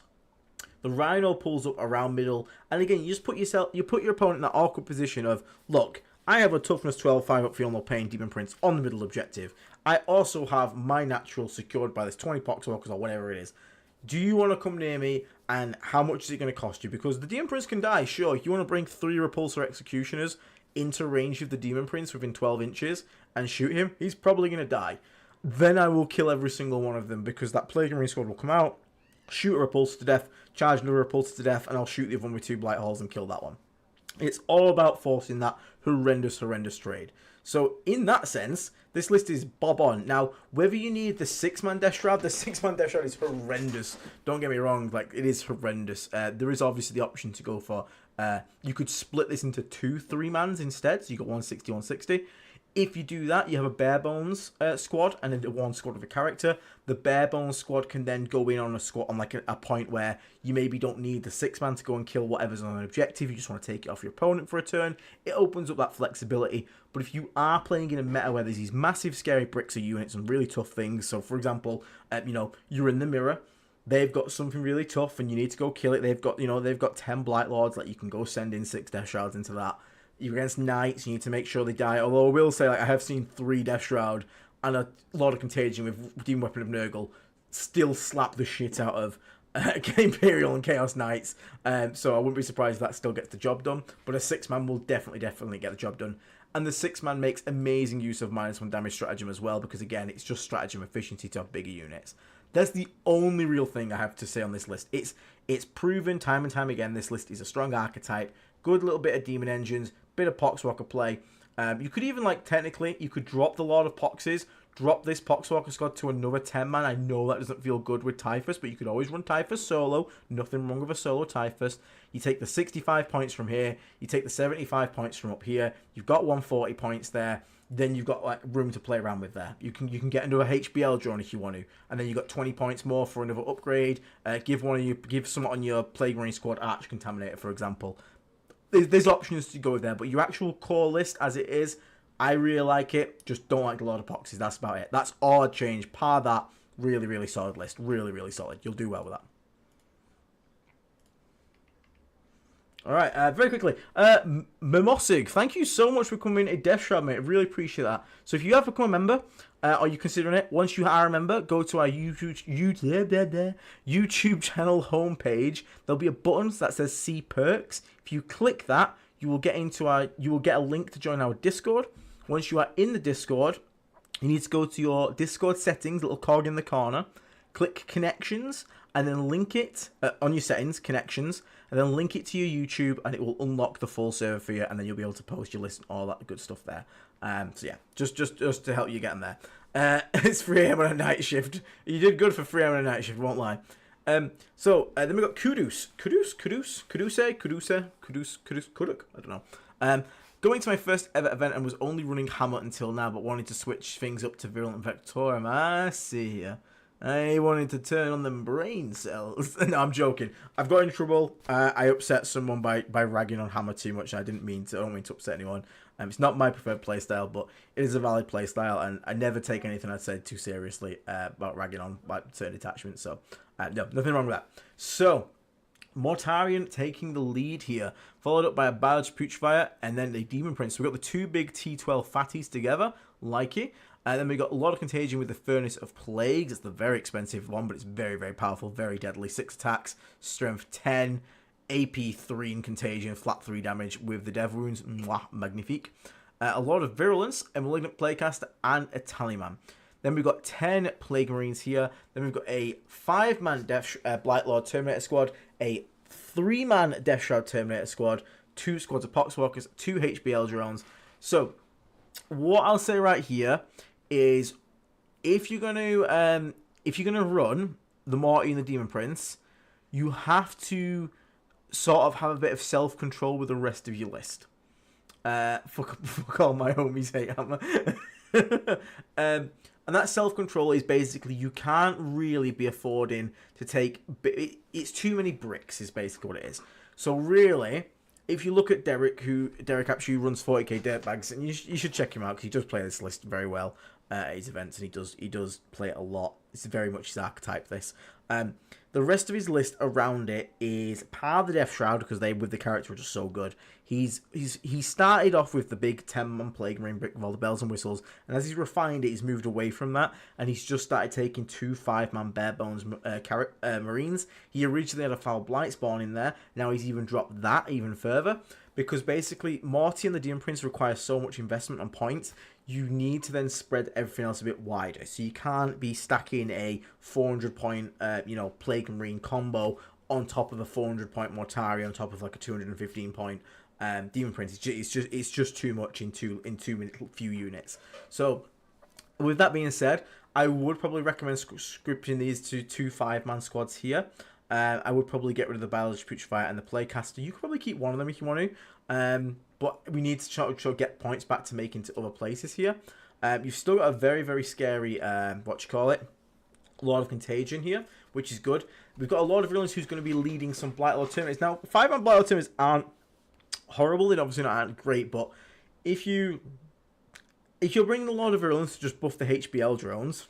The Rhino pulls up around middle, and again, you just put your opponent in that awkward position of, look, I have a toughness 12, 5 up, feel no pain, Demon Prince on the middle objective. I also have my natural secured by this 20 Poxwalkers or whatever it is. Do you want to come near me, and how much is it going to cost you? Because the Demon Prince can die, sure. If you want to bring 3 Repulsor Executioners into range of the Demon Prince within 12 inches and shoot him, he's probably going to die. Then I will kill every single one of them, because that Plague Marine squad will come out, shoot a Repulsor to death, charge another Repulsor to death, and I'll shoot the other one with 2 Blight Halls and kill that one. It's all about forcing that horrendous trade. So in that sense, this list is bob on. Now, whether you need the 6-man Death Shroud, the 6-man Death Shroud is horrendous. Don't get me wrong, like, it is horrendous. There is obviously the option to go for, you could split this into 2 3-mans instead, so you got 160, 160. If you do that, you have a bare bones squad and then 1 squad of a character. The bare bones squad can then go in on a squad on like a point where you maybe don't need the 6-man to go and kill whatever's on an objective. You just want to take it off your opponent for a turn. It opens up that flexibility. But if you are playing in a meta where there's these massive scary bricks of units and really tough things, so for example, you're in the mirror. They've got something really tough and you need to go kill it. They've got 10 Blight Lords, like you can go send in 6 Death Shrouds into that. You're against Knights, you need to make sure they die. Although I will say, like, I have seen 3 Death Shroud and a lot of Contagion with Demon Weapon of Nurgle still slap the shit out of Imperial and Chaos Knights. So I wouldn't be surprised if that still gets the job done. But a 6-man will definitely get the job done. And the 6-man makes amazing use of -1 damage stratagem as well, because again, it's just stratagem efficiency to have bigger units. That's the only real thing I have to say on this list. It's proven time and time again this list is a strong archetype, good little bit of demon engines, bit of Poxwalker play. You could even, like, technically, you could drop the Lord of Poxes, drop this Poxwalker squad to another 10-man. I know that doesn't feel good with Typhus, but you could always run Typhus solo. Nothing wrong with a solo Typhus. You take the 65 points from here. You take the 75 points from up here. You've got 140 points there. Then you've got, like, room to play around with there. You can get into a HBL drone if you want to, and then you've got 20 points more for another upgrade. Give someone on your Plague Marine squad Arch Contaminator, for example. There's options to go there, but your actual core list as it is, I really like it. Just don't like a lot of Poxes. That's about it. That's all I'd change. Par that. Really, really solid list. Really, really solid. You'll do well with that. Alright, very quickly. Mimosig, thank you so much for coming a Death Shroud, mate. I really appreciate that. So if you have become a member, or you're considering it, once you are a member, go to our YouTube channel homepage. There'll be a button that says See Perks. If you click that, you will get a link to join our Discord. Once you are in the Discord, you need to go to your Discord settings, little cog in the corner, click Connections, and then link it on your settings, Connections, and then link it to your YouTube, and it will unlock the full server for you, and then you'll be able to post your list and all that good stuff there. So yeah, just to help you get in there. It's 3 AM on a night shift. You did good for 3 AM on a night shift, won't lie. So then we got Kudus, I don't know. Going to my first ever event and was only running Hammer until now, but wanted to switch things up to Virulent Vectorum. I see ya. I wanted to turn on them brain cells. No, I'm joking. I've got in trouble. I upset someone by ragging on Hammer too much. I don't mean to upset anyone. It's not my preferred playstyle, but it is a valid playstyle, and I never take anything I said too seriously about ragging on certain attachments. So, no, nothing wrong with that. So, Mortarion taking the lead here, followed up by a Biology Putrefier and then a Demon Prince. So we've got the two big T12 fatties together, like it. And then we got a lot of contagion with the Furnace of Plagues. It's the very expensive one, but it's very, very powerful, very deadly. 6 attacks, strength 10, AP 3 in contagion, flat 3 damage with the Dev Wounds. Mwah, magnifique. A lot of Virulence, a Malignant Plaguecaster, and a Tallyman. Then we've got 10 Plague Marines here. Then we've got a 5-man Blight Lord Terminator squad, a 3-man Death Shroud Terminator squad, 2 squads of Poxwalkers, 2 HBL drones. So, what I'll say right here is, if you're gonna run the Morty and the Demon Prince, you have to sort of have a bit of self-control with the rest of your list. Fuck all my homies hate Hammer. And that self-control is basically, you can't really be affording to take... It's too many bricks is basically what it is. So really, if you look at Derek actually runs 40k dirtbags, and you should check him out, because he does play this list very well at his events, and he does play it a lot. It's very much his archetype, this. The rest of his list around it is part of the Death Shroud, because they, with the character, are just so good. He started off with the big 10-man Plague Marine brick with all the bells and whistles, and as he's refined it, he's moved away from that, and he's just started taking 2 5-man bare bones Marines. He originally had a Foul Blight spawn in there, now he's even dropped that even further, because basically Morty and the Demon Prince require so much investment on points, you need to then spread everything else a bit wider. So you can't be stacking a 400-point, Plague Marine combo on top of a 400-point Mortari on top of like a 215-point Demon Prince. It's just too much in few units. So with that being said, I would probably recommend scripting these to 2 5-man squads here. I would probably get rid of the Biology Putrefier and the Playcaster. You could probably keep one of them if you want to. But we need to try to get points back to make into other places here. You've still got a very, very scary, Lord of Contagion here, which is good. We've got a Lord of Virulence who's going to be leading some Blight Lord tournaments. Now, 5-man Blight Lord tournaments aren't horrible. They obviously aren't great, but if you're bringing the Lord of Virulence to just buff the HBL drones,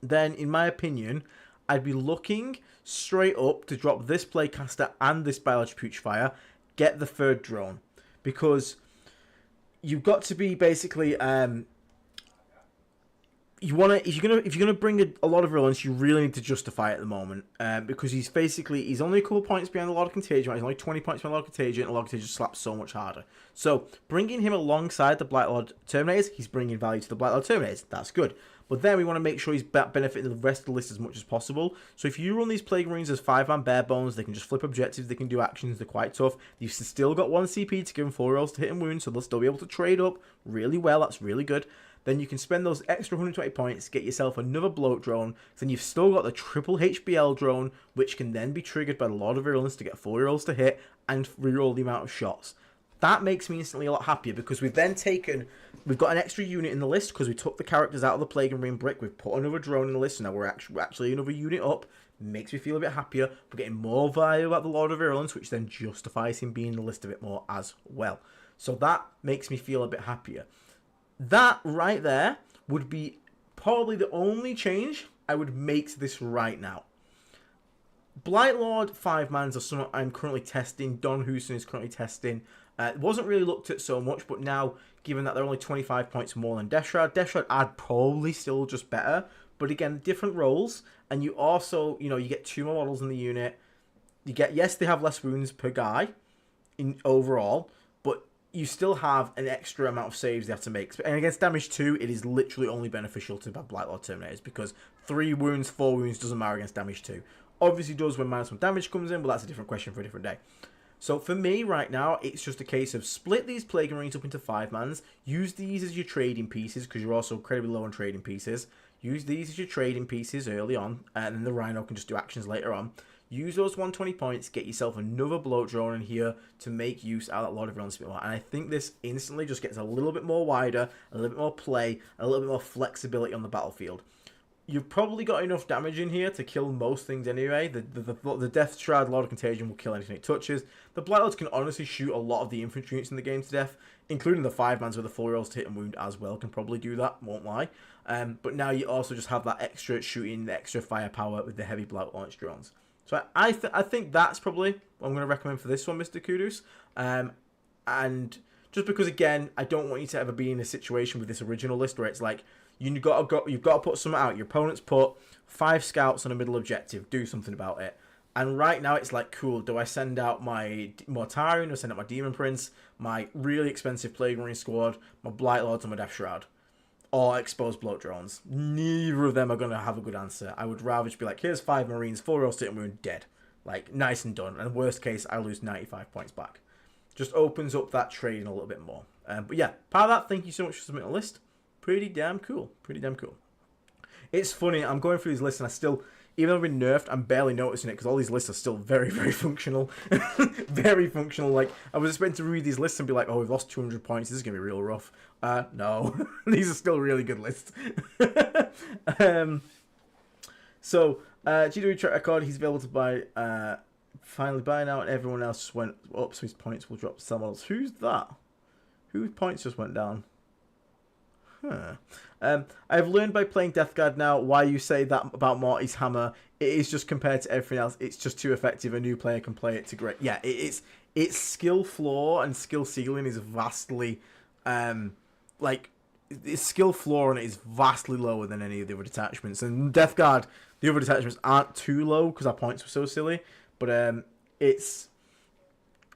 then, in my opinion, I'd be looking straight up to drop this Playcaster and this Biology Putrefier, get the 3rd drone. Because you've got to be basically if you're gonna bring a lot of Virulence, you really need to justify it at the moment. Because he's only a couple points behind the Lord of Contagion, he's only 20 points behind the Lord of Contagion, and the Lord of Contagion slaps so much harder. So bringing him alongside the Blight Lord Terminators, he's bringing value to the Blight Lord Terminators. That's good. But then we want to make sure he's benefiting the rest of the list as much as possible. So if you run these Plague Marines as 5-man bare bones, they can just flip objectives, they can do actions, they're quite tough. You've still got 1 CP to give them 4 rolls to hit and wound, so they'll still be able to trade up really well. That's really good. Then you can spend those extra 120 points, get yourself another bloat drone. Then you've still got the triple HBL drone, which can then be triggered by the Lord of Virulence to get 4 rolls to hit and reroll the amount of shots. That makes me instantly a lot happier, because we've got an extra unit in the list because we took the characters out of the Plague and Marine brick. We've put another drone in the list, so now we're actually another unit up. Makes me feel a bit happier. We're getting more value about the Lord of Virulence, which then justifies him being in the list a bit more as well. So that makes me feel a bit happier. That right there would be probably the only change I would make to this right now. Blight Lord 5-mans are something I'm currently testing. Don Houston is currently testing. It wasn't really looked at so much, but now, given that they're only 25 points more than Death Shroud, I'd probably still just better. But again, different roles, and you also, you get 2 more models in the unit. Yes, they have less wounds per guy in overall, but you still have an extra amount of saves they have to make. And against damage 2, it is literally only beneficial to have Blight Lord Terminators, because 3 wounds, 4 wounds doesn't matter against damage 2. Obviously does when -1 damage comes in, but that's a different question for a different day. So for me right now, it's just a case of split these Plague Marines up into 5-mans, use these as your trading pieces, because you're also incredibly low on trading pieces. Use these as your trading pieces early on, and then the Rhino can just do actions later on. Use those 120 points, get yourself another bloat drone in here to make use out of that Lord of Virulence a bit more. And I think this instantly just gets a little bit more wider, a little bit more play, a little bit more flexibility on the battlefield. You've probably got enough damage in here to kill most things anyway. The Death Shroud Lord of Contagion will kill anything it touches. The Blight Lords can honestly shoot a lot of the infantry units in the game to death, including the 5-mans with the 4 rolls to hit and wound as well. Can probably do that, won't lie. But now you also just have that extra shooting, the extra firepower with the heavy Blight Launch drones. So I think that's probably what I'm going to recommend for this one, Mr. Kudus. And just because, again, I don't want you to ever be in a situation with this original list where it's like you've got to put something out. Your opponent's put 5 scouts on a middle objective. Do something about it. And right now it's like, cool, do I send out my Mortarion, or send out my Demon Prince, my really expensive Plague Marine squad, my Blight Lords, and my Death Shroud? Or expose bloat drones? Neither of them are going to have a good answer. I would rather just be like, here's 5 Marines, 4 Royal State Moon, dead. Like, nice and done. And worst case, I lose 95 points back. Just opens up that trading a little bit more. But yeah, part of that, thank you so much for submitting a list. Pretty damn cool. Pretty damn cool. It's funny, I'm going through these lists and I still, even though I've been nerfed, I'm barely noticing it because all these lists are still very, very functional. Very functional. Like, I was expecting to read these lists and be like, oh, we've lost 200 points. This is going to be real rough. No. These are still really good lists. So, GW track record, he's available to buy, finally buy now, and everyone else just went up, so his points will drop to someone else. Who's that? Whose points just went down? Huh. I've learned by playing Death Guard now why you say that about Morty's hammer. It is just compared to everything else, it's just too effective. A new player can play it to great. Yeah, its skill floor and skill ceiling is vastly, like, its skill floor on it is vastly lower than any of the other detachments. And Death Guard, the other detachments aren't too low because our points were so silly. But it's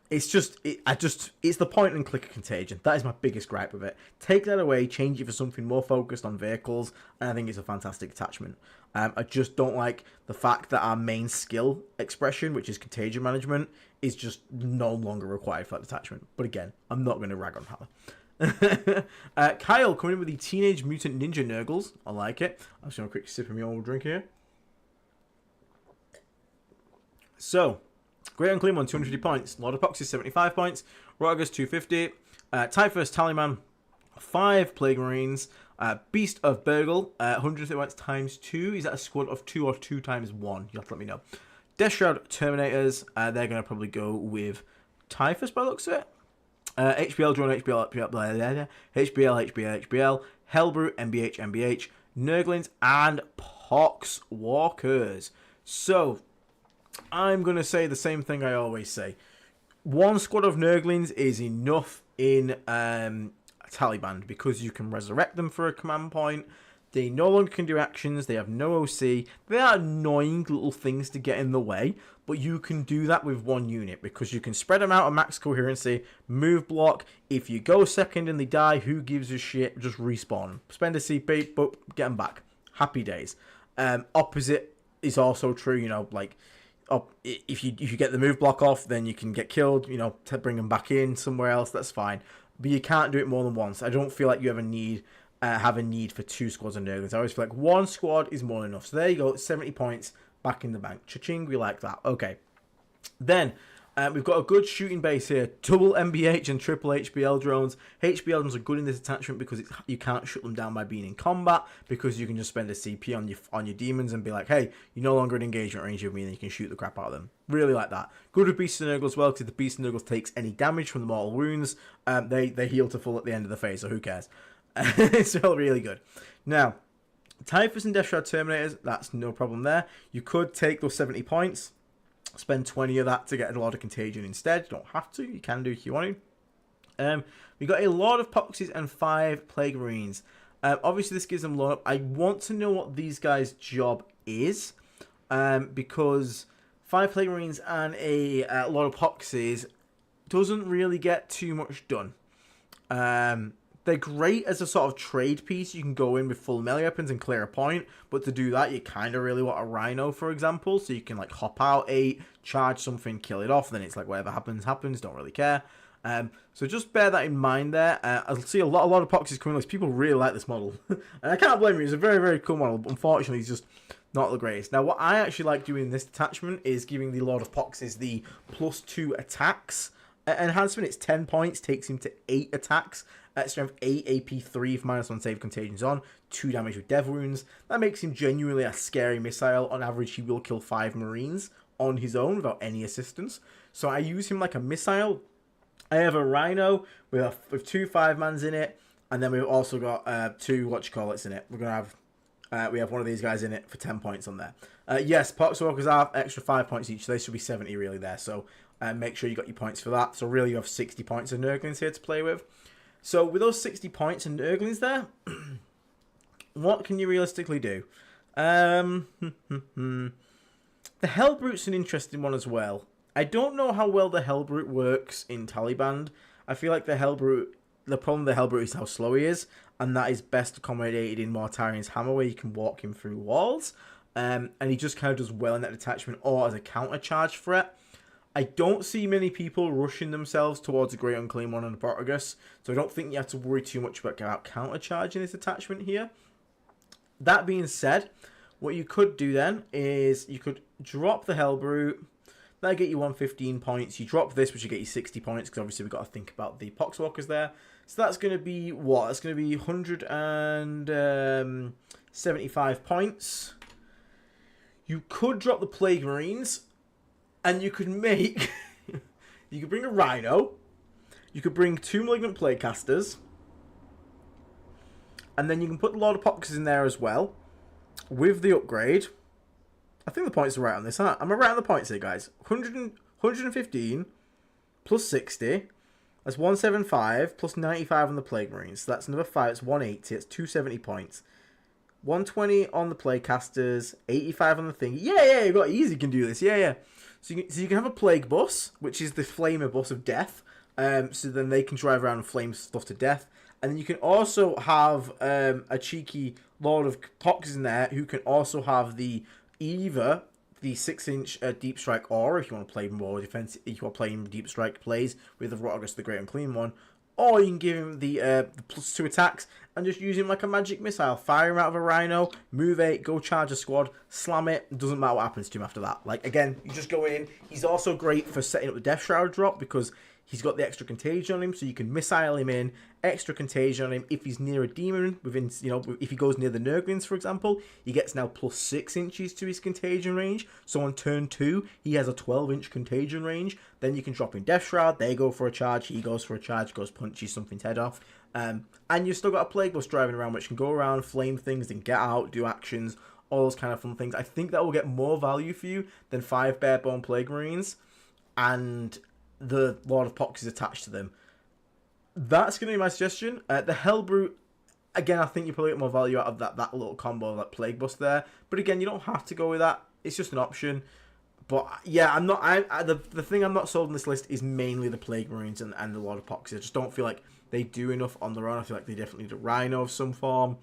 the point and click of Contagion. That is my biggest gripe with it. Take that away, change it for something more focused on vehicles, and I think it's a fantastic attachment. I just don't like the fact that our main skill expression, which is Contagion Management, is just no longer required for that attachment. But again, I'm not going to rag on Hammer. Kyle coming in with the Teenage Mutant Ninja Nurgles. I like it. I'm just going to quick sip of my old drink here. So, Great Unclean One, 250 points. Lord of Poxes, 75 points. Rottagers, 250. Typhus, Tallyman, 5 Plague Marines. Beast of Burgle, 150 points times 2. Is that a squad of 2 or 2 times 1? You have to let me know. Death Shroud, Terminators. They're going to probably go with Typhus by the looks of it. HBL, Drone, HBL, HBL. Hellbrute, MBH. Nurglings, and Pox Walkers. So, I'm going to say the same thing I always say. 1 squad of Nurglings is enough in Taliban because you can resurrect them for a command point. They no longer can do actions. They have no OC. They are annoying little things to get in the way, but you can do that with 1 unit because you can spread them out on max coherency, move block. If you go second and they die, who gives a shit? Just respawn. Spend a CP, but get them back. Happy days. Opposite is also true, you know, like, if you get the move block off, then you can get killed, you know, to bring them back in somewhere else, that's fine. But you can't do it more than once. I don't feel like you ever have a need for 2 squads of Nurglings. I always feel like 1 squad is more than enough. So there you go, 70 points back in the bank. Cha-ching, we like that. Okay. Then, we've got a good shooting base here. Double MBH and triple HBL drones. HBL drones are good in this attachment because you can't shut them down by being in combat, because you can just spend a CP on your demons and be like, hey, you're no longer in engagement range with me, and you can shoot the crap out of them. Really like that. Good with Beast of Nurgle as well, because if the Beast of Nurgle takes any damage from the mortal wounds, they heal to full at the end of the phase, so who cares? It's all really good. Now, Typhus and Death Shroud Terminators, that's no problem there. You could take those 70 points, spend 20 of that to get a lot of Contagion instead. You don't have to. You can do if you want to. We got a lot of Poxes and 5 Plague Marines. Obviously, this gives them load up. I want to know what these guys' job is, because 5 Plague Marines and a lot of Poxes doesn't really get too much done. They're great as a sort of trade piece. You can go in with full melee weapons and clear a point, but to do that, you kind of really want a Rhino, for example, so you can like hop out 8, charge something, kill it off, then it's like whatever happens, don't really care. So just bear that in mind there. I'll see a lot of Poxes coming. People really like this model, and I can't blame you. It's a very, very cool model, but unfortunately, it's just not the greatest. Now, what I actually like doing in this attachment is giving the Lord of Poxes the +2 attacks enhancement. It's 10 points, takes him to 8 attacks. Strength 8, AP3 for -1 save contagions on, 2 damage with dev wounds. That makes him genuinely a scary missile. On average, he will kill 5 Marines on his own without any assistance. So I use him like a missile. I have a Rhino with 2 5-mans in it, and then we've also got 2 in it. We're gonna have We have one of these guys in it for 10 points on there. Yes, Poxwalkers have extra 5 points each, so they should be 70 really there. So make sure you got your points for that. So really you have 60 points of Nurglings here to play with. So with those 60 points and Nurglings there, what can you realistically do? The Hellbrute's an interesting one as well. I don't know how well the Hellbrute works in Taliban. I feel like the problem with the Hellbrute is how slow he is, and that is best accommodated in Mortarian's Hammer, where you can walk him through walls. And he just kind of does well in that detachment or as a counter charge threat. I don't see many people rushing themselves towards a Great Unclean One and a Protagus, so I don't think you have to worry too much about counter charging this attachment here. That being said, what you could do then is you could drop the Hellbrute. That'll get you 115 points. You drop this, which will get you 60 points, because obviously we've got to think about the Poxwalkers there. So that's going to be what? That's going to be 175 points. You could drop the Plague Marines, and you could make... you could bring a Rhino. You could bring 2 Malignant Plaguecasters. And then you can put the Lord of Poxes in there as well, with the upgrade. I think the points are right on this, aren't I? Am I right on the points here, guys? 115 plus 60. That's 175 plus 95 on the Plague Marines. So that's another 5. It's 180. It's 270 points. 120 on the Plaguecasters. 85 on the thing. Yeah, you got easy. You can do this. Yeah. So you can have a Plague bus, which is the Flamer bus of death. So then they can drive around and flame stuff to death. And then you can also have a cheeky Lord of Poxes in there, who can also have either the 6-inch Deep Strike, or if you want to play more defense, if you are playing Deep Strike plays with the Rotagus, the Great Unclean One, or you can give him the +2 attacks and just use him like a magic missile. Fire him out of a Rhino, move 8, go charge a squad, slam it. It doesn't matter what happens to him after that. Like, again, you just go in. He's also great for setting up the Death Shroud drop, because he's got the extra contagion on him, so you can missile him in, extra contagion on him. If he's near a demon, within, if he goes near the Nurglings, for example, he gets now +6 inches to his contagion range. So on turn 2, he has a 12-inch contagion range. Then you can drop in Death Shroud, they go for a charge, he goes for a charge, goes punches something's head off. And you've still got a Plague Bus driving around, which can go around, flame things, then get out, do actions, all those kind of fun things. I think that will get more value for you than 5 Barebone Plague Marines and the Lord of Pox is attached to them. That's going to be my suggestion. The Hellbrute, again, I think you probably get more value out of that little combo, that Plague Bus there. But again, you don't have to go with that. It's just an option. But yeah, I'm not. The thing I'm not sold on this list is mainly the Plague Marines and the Lord of Pox. I just don't feel like they do enough on their own. I feel like they definitely need a Rhino of some form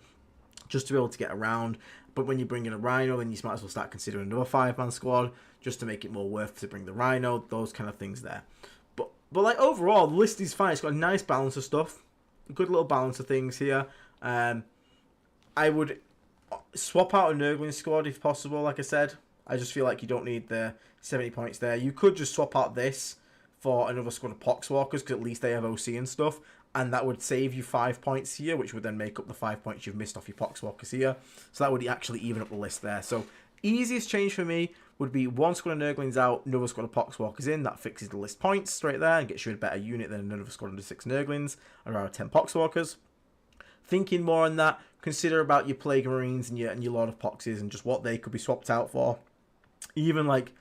just to be able to get around. But when you bring in a Rhino, then you might as well start considering another 5-man squad just to make it more worth to bring the Rhino. Those kind of things there. But like overall, the list is fine. It's got a nice balance of stuff, a good little balance of things here. I would swap out a Nurgling squad if possible. Like I said, I just feel like you don't need the 70 points there. You could just swap out this for another squad of Poxwalkers, because at least they have OC and stuff, and that would save you 5 points here, which would then make up the 5 points you've missed off your Poxwalkers here. So that would actually even up the list there. So easiest change for me would be one squad of Nurglings out, another squad of Poxwalkers in. That fixes the list points straight there and gets you a better unit than another squad under 6 Nurglings, around 10 Poxwalkers. Thinking more on that, consider about your Plague Marines and your Lord of Poxes and just what they could be swapped out for. Even like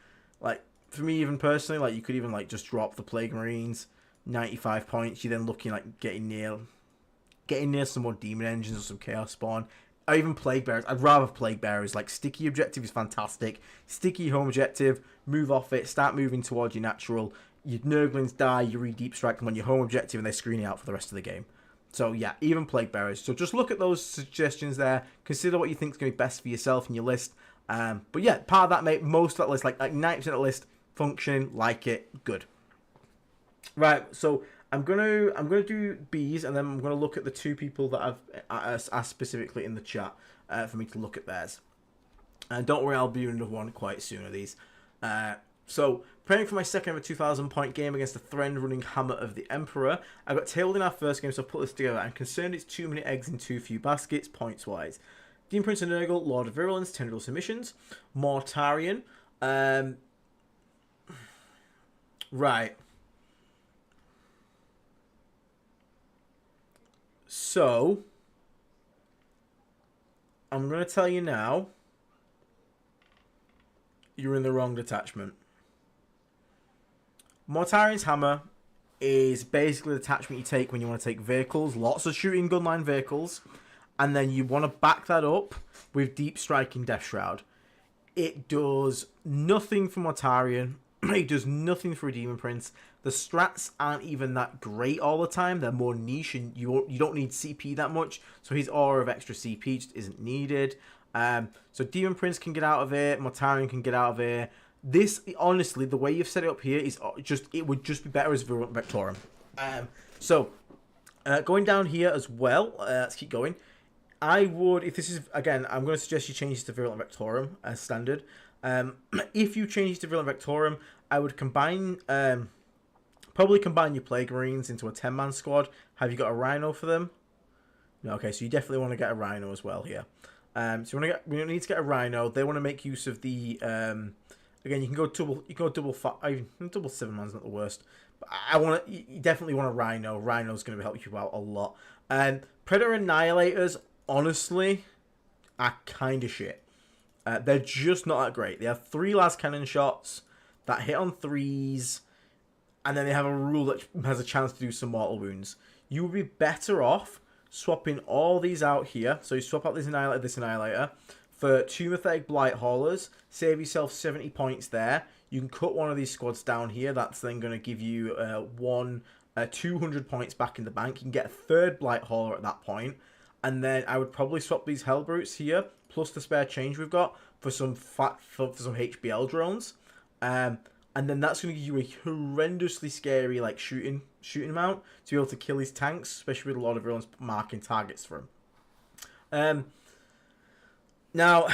for me, even personally, like you could even like just drop the Plague Marines, 95 points. You're then looking like getting near some more Demon Engines or some Chaos Spawn. Or even Plague Bearers. I'd rather Plague Bearers. Like, sticky objective is fantastic. Sticky home objective, move off it, start moving towards your natural. Your Nurglings die, you re-deep strike them on your home objective, and they screen you out for the rest of the game. So, yeah, even Plague Bearers. So, just look at those suggestions there. Consider what you think is going to be best for yourself and your list. But, yeah, part of that, mate, most of that list, like 90% of the list, functioning, like it, good. Right, so I'm gonna do B's, and then I'm gonna look at the 2 people that I've asked specifically in the chat for me to look at theirs. And don't worry, I'll be doing another one quite soon of these. So praying for my second ever 2,000 point game against the Thren running Hammer of the Emperor. I got tailed in our first game, so I've put this together. I'm concerned it's too many eggs in too few baskets points wise. Demon Prince of Nurgle, Lord of Virulence, Tendril Submissions, Mortarian. Right. So, I'm going to tell you now, you're in the wrong detachment. Mortarian's Hammer is basically the attachment you take when you want to take vehicles, lots of shooting gunline vehicles, and then you want to back that up with Deep Striking Death Shroud. It does nothing for Mortarion. It does nothing for a Demon Prince. The strats aren't even that great all the time. They're more niche, and you don't need CP that much. So his aura of extra CP just isn't needed. So Demon Prince can get out of it. Mortarion can get out of it. This, honestly, the way you've set it up here is just, it would just be better as Virulent Vectorum. Going down here as well, let's keep going. I would, if this is, again, I'm going to suggest you change this to Virulent Vectorum as standard. If you change to Virulent Vectorum, I would combine, probably combine your Plague Marines into a 10-man squad. Have you got a Rhino for them? No, okay, so you definitely want to get a Rhino as well here. So we need to get a Rhino. They want to make use of the, again, you can go double 7-man's not the worst. But you definitely want a Rhino. Rhino's going to help you out a lot. Predator Annihilators, honestly, are kind of shit. They're just not that great. They have 3 last cannon shots that hit on 3s, and then they have a rule that has a chance to do some mortal wounds. You would be better off swapping all these out here. So you swap out this Annihilator, for 2 Mythic Blight Haulers. Save yourself 70 points there. You can cut one of these squads down here. That's then going to give you 200 points back in the bank. You can get a 3rd Blight Hauler at that point. And then I would probably swap these Hellbrutes here, plus the spare change we've got, for some some HBL drones. And then that's going to give you a horrendously scary like shooting amount to be able to kill his tanks, especially with a lot of everyone's marking targets for him. Now,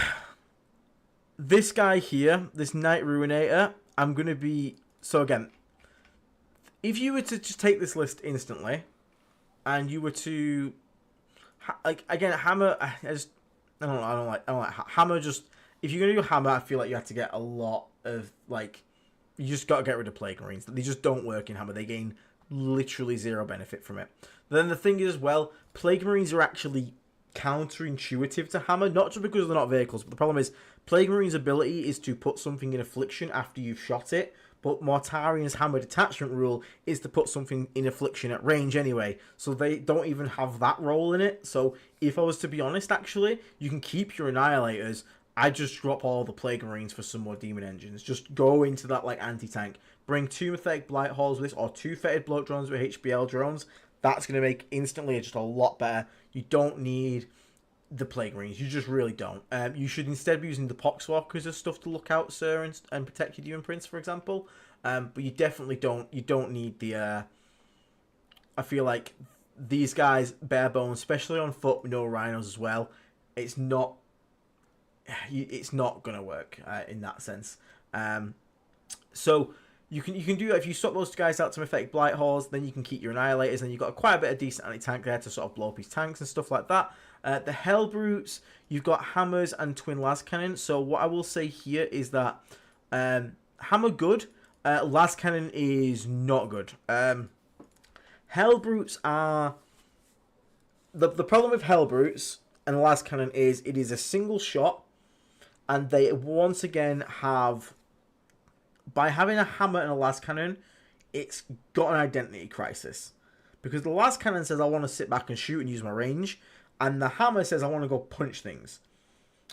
this guy here, this Night Ruinator, I'm going to be... So again, if you were to just take this list instantly, and you were to... Like, again, Hammer, I don't like Hammer. Just, if you're going to do Hammer, I feel like you have to get a lot of, like... You just got to get rid of Plague Marines. They just don't work in Hammer. They gain literally 0 benefit from it. Then the thing is, well, Plague Marines are actually counterintuitive to Hammer, not just because they're not vehicles, but the problem is Plague Marine's ability is to put something in affliction after you've shot it, but Mortarian's Hammer detachment rule is to put something in affliction at range anyway, so they don't even have that role in it. So if I was to be honest, actually, you can keep your Annihilators. I just drop all the Plague Marines for some more Demon Engines. Just go into that like anti-tank. Bring 2 Mythic Blight Halls with this, or 2 Fetid Bloat Drones with HBL drones. That's going to make instantly just a lot better. You don't need the Plague Marines. You just really don't. You should instead be using the Poxwalkers as stuff to look out, sir, and protect your Demon Prince, for example. But you definitely don't. You don't need the... I feel like these guys, bare bones, especially on foot with no Rhinos as well, it's not going to work in that sense. So... You can do that if you swap those guys out to Mythic Blight Halls, then you can keep your Annihilators, and you've got quite a bit of decent anti-tank there to sort of blow up his tanks and stuff like that. The Hellbrutes, you've got Hammers and Twin Las Cannon. So what I will say here is that Hammer good, Las Cannon is not good. Hellbrutes are... The problem with Hellbrutes and Las Cannon is it is a single shot, and they once again have... By having a Hammer and a Las Cannon, it's got an identity crisis. Because the Las Cannon says, I want to sit back and shoot and use my range. And the Hammer says, I want to go punch things.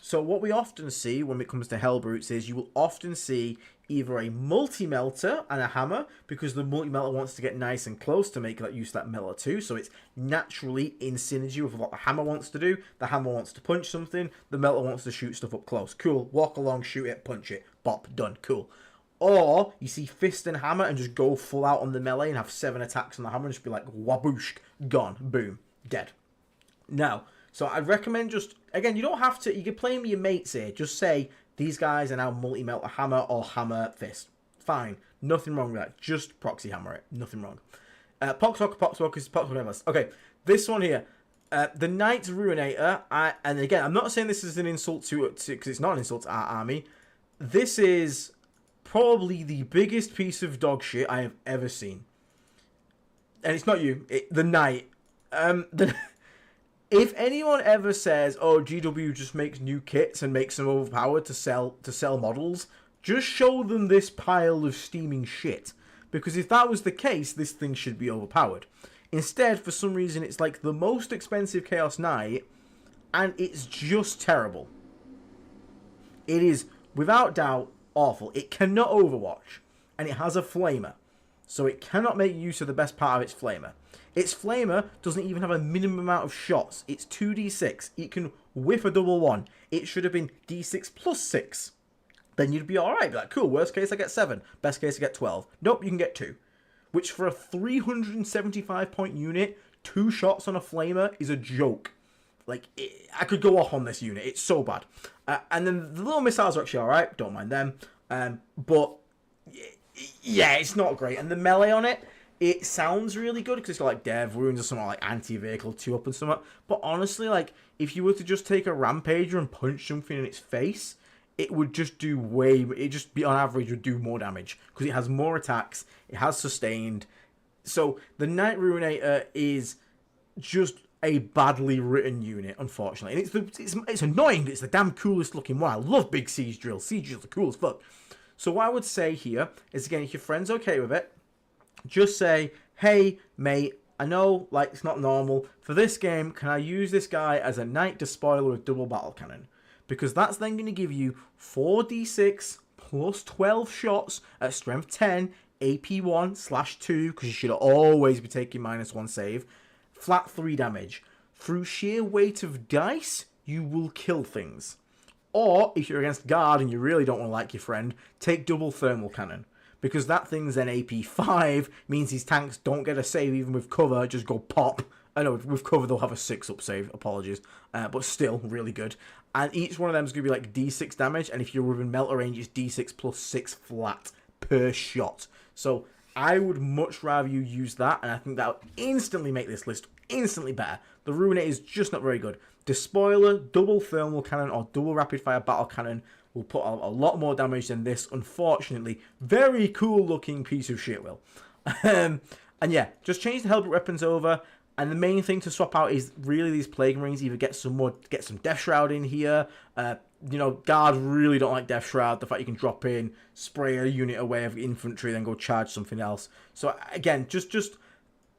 So what we often see when it comes to Hellbrutes is you will often see either a multi-melter and a Hammer, because the multi-melter wants to get nice and close to make that use that melter too. So it's naturally in synergy with what the Hammer wants to do. The Hammer wants to punch something. The melter wants to shoot stuff up close. Cool. Walk along, shoot it, punch it. Bop. Done. Cool. Or you see Fist and Hammer and just go full out on the melee and have 7 attacks on the Hammer and just be like, waboosh, gone, boom, dead. Now, so I'd recommend just, again, you don't have to, you can play with your mates here. Just say, these guys are now multi-melter Hammer or Hammer Fist. Fine. Nothing wrong with that. Just proxy hammer it. Nothing wrong. Poxwalker. Okay, this one here. The Night Ruinator, and again, I'm not saying this is an insult to because it's not an insult to our army. This is... probably the biggest piece of dog shit I have ever seen. And it's not you. The Knight. If anyone ever says, "Oh, GW just makes new kits and makes them overpowered to sell models," just show them this pile of steaming shit. Because if that was the case, this thing should be overpowered. Instead, for some reason, it's like the most expensive Chaos Knight, and it's just terrible. It is, without doubt, awful. It cannot Overwatch, and it has a flamer. So it cannot make use of the best part of its flamer. Its flamer doesn't even have a minimum amount of shots. It's 2d6. It can whiff a double one. It should have been d6 plus 6. Then you'd be alright. Be like, cool, worst case I get 7. Best case I get 12. Nope, you can get 2. Which for a 375 point unit, 2 shots on a flamer is a joke. Like, I could go off on this unit. It's so bad. And then the little missiles are actually alright. Don't mind them. But, yeah, it's not great. And the melee on it, it sounds really good because it's got, like, dev wounds or something like anti-vehicle 2-up and something. But honestly, like, if you were to just take a Rampager and punch something in its face, it would just do it just be on average would do more damage because it has more attacks, it has sustained. So the Night Ruinator is just a badly written unit, unfortunately. And it's annoying, it's the damn coolest looking one. I love big siege drills. Siege drills are cool as fuck. So what I would say here is, again, if your friend's okay with it, just say, hey, mate, I know, like, it's not normal. For this game, can I use this guy as a Night Despoiler with double battle cannon? Because that's then going to give you 4d6 plus 12 shots at strength 10, AP1/2, because you should always be taking -1 save, flat 3 damage. Through sheer weight of dice, you will kill things. Or, if you're against guard and you really don't want to like your friend, take double thermal cannon. Because that thing's then AP5, means these tanks don't get a save even with cover, just go pop. I know, with cover they'll have a 6-up save, apologies. But still, really good. And each one of them is going to be like d6 damage, and if you're within melter range, it's d6 plus 6 flat per shot. So I would much rather you use that, and I think that would instantly make this list instantly better. The Ruinator is just not very good. Despoiler, double thermal cannon, or double rapid fire battle cannon will put a lot more damage than this, unfortunately, very cool looking piece of shit will. And yeah, just change the Hellbrute weapons over. And the main thing to swap out is really these Plague Marines. Either get some Death Shroud in here. You know, guards really don't like Death Shroud. The fact you can drop in, spray a unit away of infantry, then go charge something else. So again, just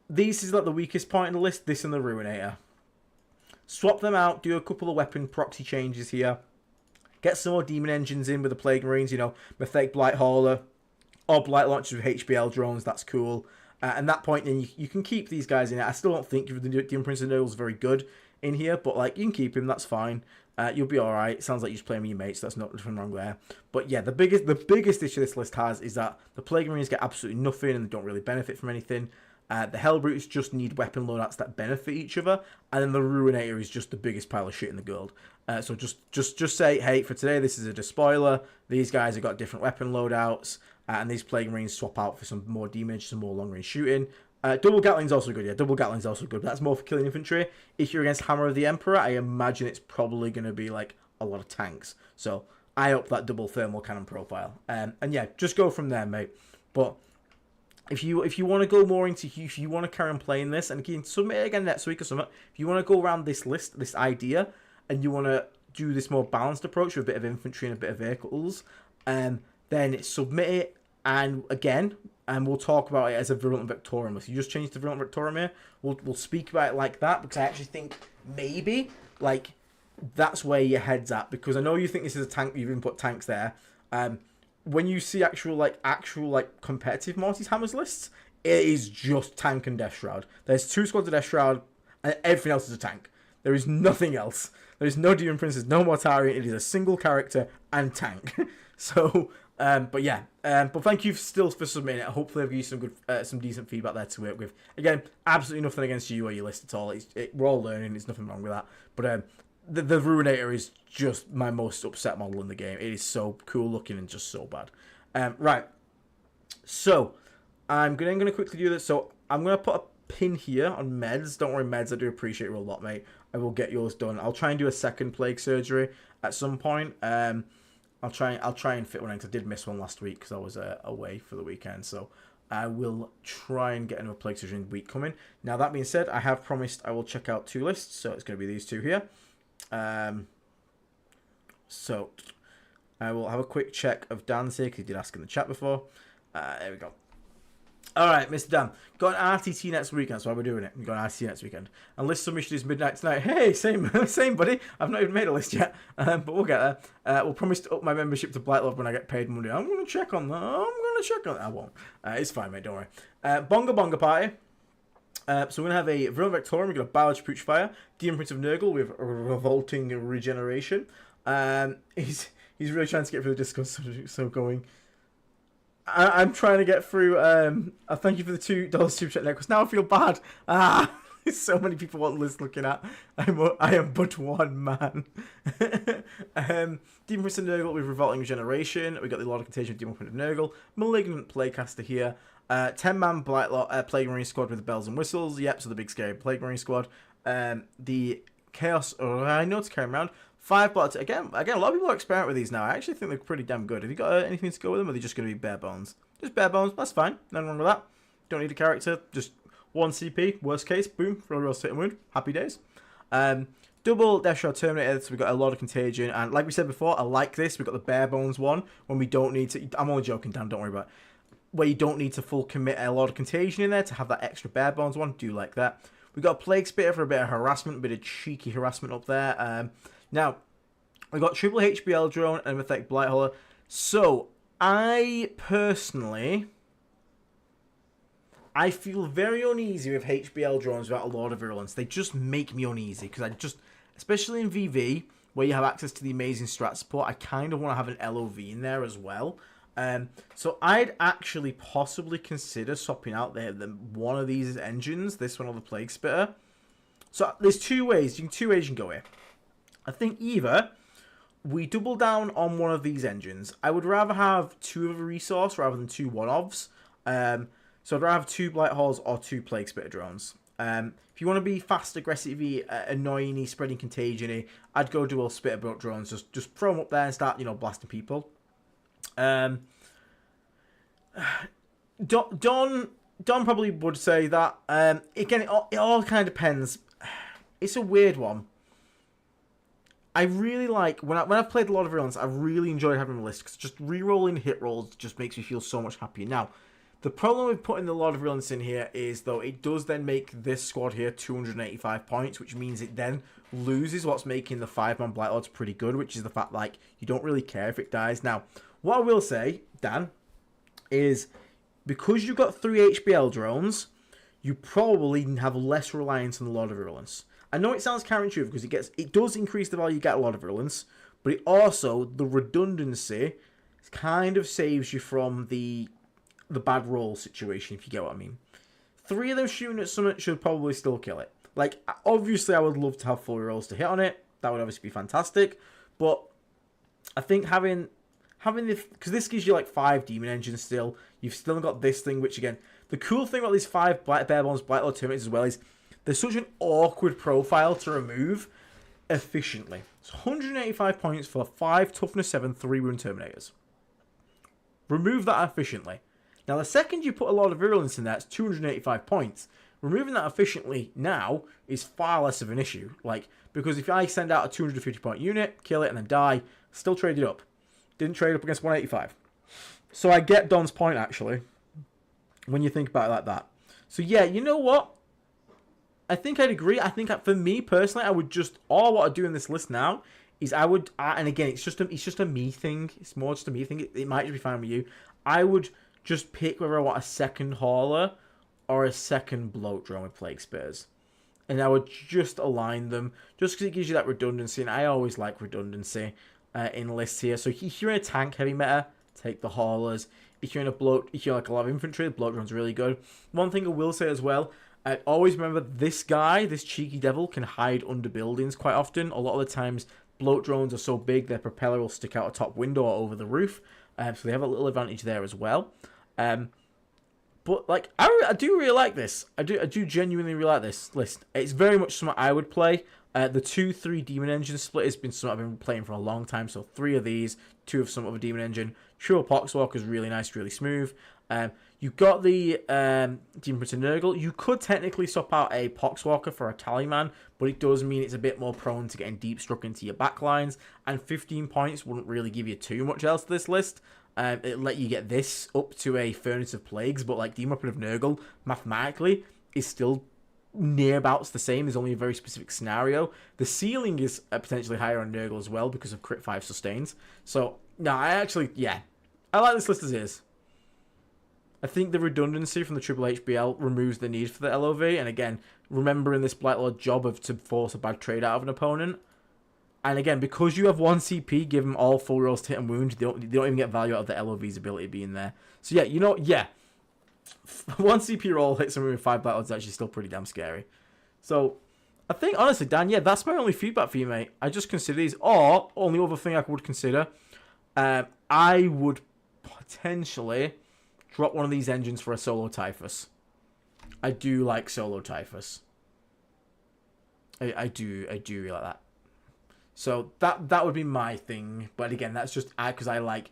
this is like the weakest point in the list. This and the Ruinator. Swap them out. Do a couple of weapon proxy changes here. Get some more Demon Engines in with the Plague Marines. You know, Methodic Blight Hauler or Blight Launchers with HBL drones. That's cool. At that point, then you can keep these guys in it. I still don't think the Demon Prince of Noodles is very good in here, but like you can keep him. That's fine. You'll be all right. Sounds like you're just playing with your mates. That's nothing wrong there. But yeah, the biggest issue this list has is that the Plague Marines get absolutely nothing and they don't really benefit from anything. The Hellbrutes just need weapon loadouts that benefit each other, and then the Ruinator is just the biggest pile of shit in the world. So just say, hey, for today this is a Despoiler. These guys have got different weapon loadouts, and these Plague Marines swap out for some more damage, some more long range shooting. Double Gatling's also good, yeah. Double Gatling's also good. But that's more for killing infantry. If you're against Hammer of the Emperor, I imagine it's probably going to be like a lot of tanks. So I up that double thermal cannon profile. And yeah, just go from there, mate. But if you want to go more into, if you want to carry on playing this, and you can submit it again next week or something, if you want to go around this list, this idea, and you want to do this more balanced approach with a bit of infantry and a bit of vehicles, then submit it, and again, and we'll talk about it as a Virulent Victorium. If you just change the Virulent Victorium here, we'll speak about it like that, because I actually think maybe, like, that's where your head's at, because I know you think this is a tank, you've even put tanks there. When you see actual competitive Morty's Hammers lists, it is just tank and Death Shroud. There's 2 squads of Death Shroud, and everything else is a tank. There is nothing else. There is no Demon Princess, no Mortarion. It is a single character and tank. So, but yeah. But thank you still for submitting it. Hopefully I've given you some decent feedback there to work with. Again, absolutely nothing against you or your list at all. We're all learning. There's nothing wrong with that. But the Ruinator is just my most upset model in the game. It is so cool looking and just so bad. Right. So, I'm going to quickly do this. So, I'm going to put a pin here on Meds. Don't worry, Meds. I do appreciate you a lot, mate. I will get yours done. I'll try and do a second plague surgery at some point. I'll try and fit one in, because I did miss one last week because I was away for the weekend. So I will try and get another Plague Surgeon week coming. Now, that being said, I have promised I will check out 2 lists, so it's going to be these 2 here. So, I will have a quick check of Dan's here, because he did ask in the chat before. There we go. Alright, Mr. Dan. Got an RTT next weekend, that's why we're doing it. We've got an RTT next weekend. And list submission is midnight tonight. Hey, same, buddy. I've not even made a list yet, but we'll get there. We'll promise to up my membership to Blight Love when I get paid Monday. I'm going to check on that. I won't. It's fine, mate, don't worry. Bonga Bonga Party. So we're going to have a Virulent Victorian. We've got a Ballad Putrefier. Demon Prince of Nurgle with Revolting Regeneration. He's really trying to get through the discourse, so going... I'm trying to get through. Thank you for the $2 super chat necklace. Now I feel bad. There's so many people on the list looking at. I am but one man. Demon Prince of Nurgle with Revolting Regeneration. We got the Lord of Contagion with Demon Prince of Nurgle. Malignant Playcaster here. 10-man Plague Marine squad with bells and whistles. Yep, so the big scary Plague Marine squad. The Chaos Rhino to carry around. 5 blots. Again, a lot of people are experimenting with these now. I actually think they're pretty damn good. Have you got anything to go with them, or are they just going to be bare bones? Just bare bones. That's fine. Nothing wrong with that. Don't need a character. Just 1 CP. Worst case, boom. For a real hit and wound. Happy days. Double Death Shroud Terminator. So we've got a lot of contagion. And like we said before, I like this. We've got the bare bones one when we don't need to. I'm only joking, Dan. Don't worry about it. Where you don't need to full commit a lot of contagion in there to have that extra bare bones one. Do like that. We've got a Plague Spitter for a bit of harassment. A bit of cheeky harassment up there. Now, we've got triple HBL drone and Mythic Blight Holler. So, I personally... I feel very uneasy with HBL drones without a Lord of Virulence. They just make me uneasy. Because I just... Especially in VV, where you have access to the amazing strat support, I kind of want to have an LOV in there as well. So I'd actually possibly consider swapping out one of these engines, this one or the Plague Spitter. So there's 2 ways. You can go here. I think either we double down on one of these engines. I would rather have 2 of a resource rather than 2 one-offs. So I'd rather have 2 Blight Halls or 2 Plague Spitter drones. If you want to be fast, aggressive, annoying, spreading contagion, I'd go dual Spitter boat drones. Just throw them up there and start, blasting people. Don probably would say that. Again, it all kind of depends. It's a weird one. I really like when I've played a lot of Virulence, I've really enjoyed having a list because just re-rolling hit rolls just makes me feel so much happier. Now, the problem with putting the Lord of Virulence in here is though it does then make this squad here 285 points, which means it then loses what's making the 5-man Blight Lords pretty good, which is the fact like you don't really care if it dies. Now, what I will say, Dan, is because you've got 3 HBL drones, you probably have less reliance on the Lord of Virulence. I know it sounds counterintuitive because it does increase the value you get a lot of Virulence, but it also, the redundancy kind of saves you from the bad roll situation, if you get what I mean. 3 of them shooting at Summit should probably still kill it. Like, obviously I would love to have 4 rolls to hit on it. That would obviously be fantastic. But I think having the... Because this gives you like 5 demon engines still. You've still got this thing, which again... The cool thing about these 5 Bare Bones Blight Lord Terminators as well is they're such an awkward profile to remove efficiently. It's 185 points for 5 Toughness 7 3-wound Terminators. Remove that efficiently. Now, the second you put a lot of Virulence in there, it's 285 points. Removing that efficiently now is far less of an issue. Like, because if I send out a 250 point unit, kill it, and then die, still trade it up. Didn't trade up against 185. So I get Don's point, actually, when you think about it like that. So yeah, you know what? I think I'd agree. I think for me, personally, I would just... All what I do in this list now is I would... And again, it's just a me thing. It's more just a me thing. It might just be fine with you. I would just pick whether I want a second hauler or a second bloat drone with Plague Spears. And I would just align them, just because it gives you that redundancy, and I always like redundancy in lists here. So if you're in a tank heavy meta, take the haulers. If you're in a bloat, if you're like a lot of infantry, the bloat drone's really good. One thing I will say as well, always remember this guy, this cheeky devil, can hide under buildings quite often. A lot of the times, bloat drones are so big, their propeller will stick out a top window or over the roof. So they have a little advantage there as well. But like I do really like this. I do genuinely really like this list. It's very much something I would play. The 2-3 demon engine split has been something I've been playing for a long time. So 3 of these, 2 of some other demon engine. True Poxwalker is really nice, really smooth. You've got the Demon Prince Nurgle. You could technically swap out a Poxwalker for a Tallyman, but it does mean it's a bit more prone to getting deep struck into your backlines, and 15 points wouldn't really give you too much else to this list. It'll let you get this up to a Furnace of Plagues, but like Demon Weapon of Nurgle, mathematically, is still near about the same. There's only a very specific scenario. The ceiling is potentially higher on Nurgle as well because of crit 5 sustains. So, no, I like this list as is. I think the redundancy from the Triple HBL removes the need for the LOV, and again, remembering this Blightlord job of to force a bad trade out of an opponent. And again, because you have 1 CP, give them all full rolls to hit and wound, they don't even get value out of the LOV's ability being there. So yeah, 1 CP roll hits and wound 5 Blightlords is actually still pretty damn scary. So, I think, honestly, Dan, yeah, that's my only feedback for you, mate. I just consider these, or, only other thing I would consider, I would potentially drop one of these engines for a solo Typhus. I do like solo Typhus. I do really like that. So that would be my thing. But again, that's just because I like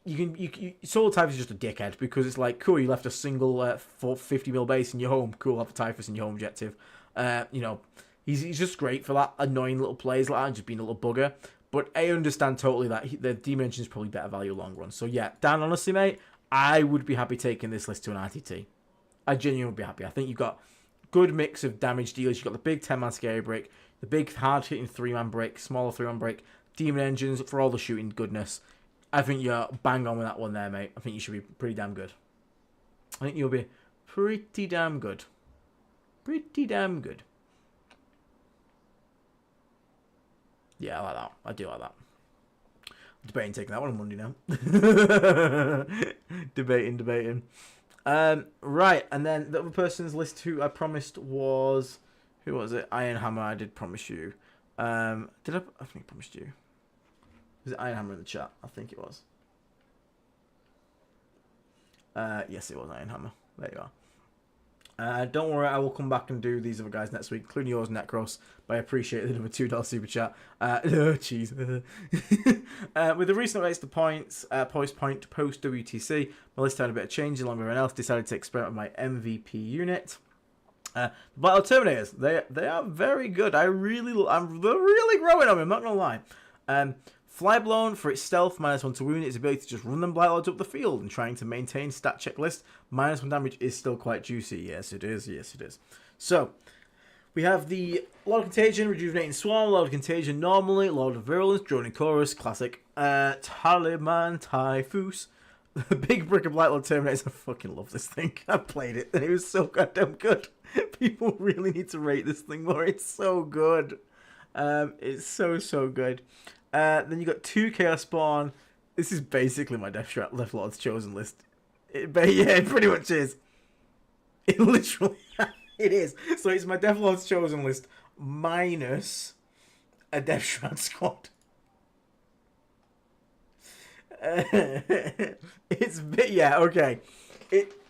you solo Typhus is just a dickhead because it's like cool. You left a single 50 mil base in your home. Cool, have a Typhus in your home objective. He's just great for that annoying little plays like that and just being a little bugger. But I understand totally that the Demon Engine is probably better value long run. So yeah, Dan, honestly, mate, I would be happy taking this list to an RTT. I genuinely would be happy. I think you've got good mix of damage dealers. You've got the big 10-man scary brick, the big hard-hitting 3-man brick, smaller 3-man brick, Demon Engines for all the shooting goodness. I think you're bang on with that one there, mate. I think you should be pretty damn good. I think you'll be pretty damn good. Pretty damn good. Yeah, I like that. I do like that. Debating taking that one on Monday now. Debating. Right, and then the other person's list who I promised was... Who was it? Ironhammer, I did promise you. Did I think I promised you. Was it Ironhammer in the chat? I think it was. Yes, it was Ironhammer. There you are. Don't worry, I will come back and do these other guys next week, including yours, Necros. But I appreciate the number $2 super chat. Jeez. With the recent updates to points, post WTC, my list had a bit of change along with everyone else. Decided to experiment with my MVP unit. The Battle Terminators, they are very good. I'm really growing on me, I'm not gonna lie. Flyblown, for its stealth, -1 to wound, its ability to just run them Blightlords up the field and trying to maintain stat checklist, -1 damage is still quite juicy. Yes, it is. Yes, it is. So, we have the Lord of Contagion, Rejuvenating Swarm, Lord of Contagion normally, Lord of Virulence, Droning Chorus, classic, Taliban, Typhus, the big brick of Blightlord Terminators. I fucking love this thing. I played it and it was so goddamn good. People really need to rate this thing more. It's so good. It's so good. Then you got 2 Chaos Spawn. This is basically my Death Lord's Chosen list. It pretty much is. It literally, it is. So it's my Death Lord's Chosen list minus a Death Shroud squad. Okay.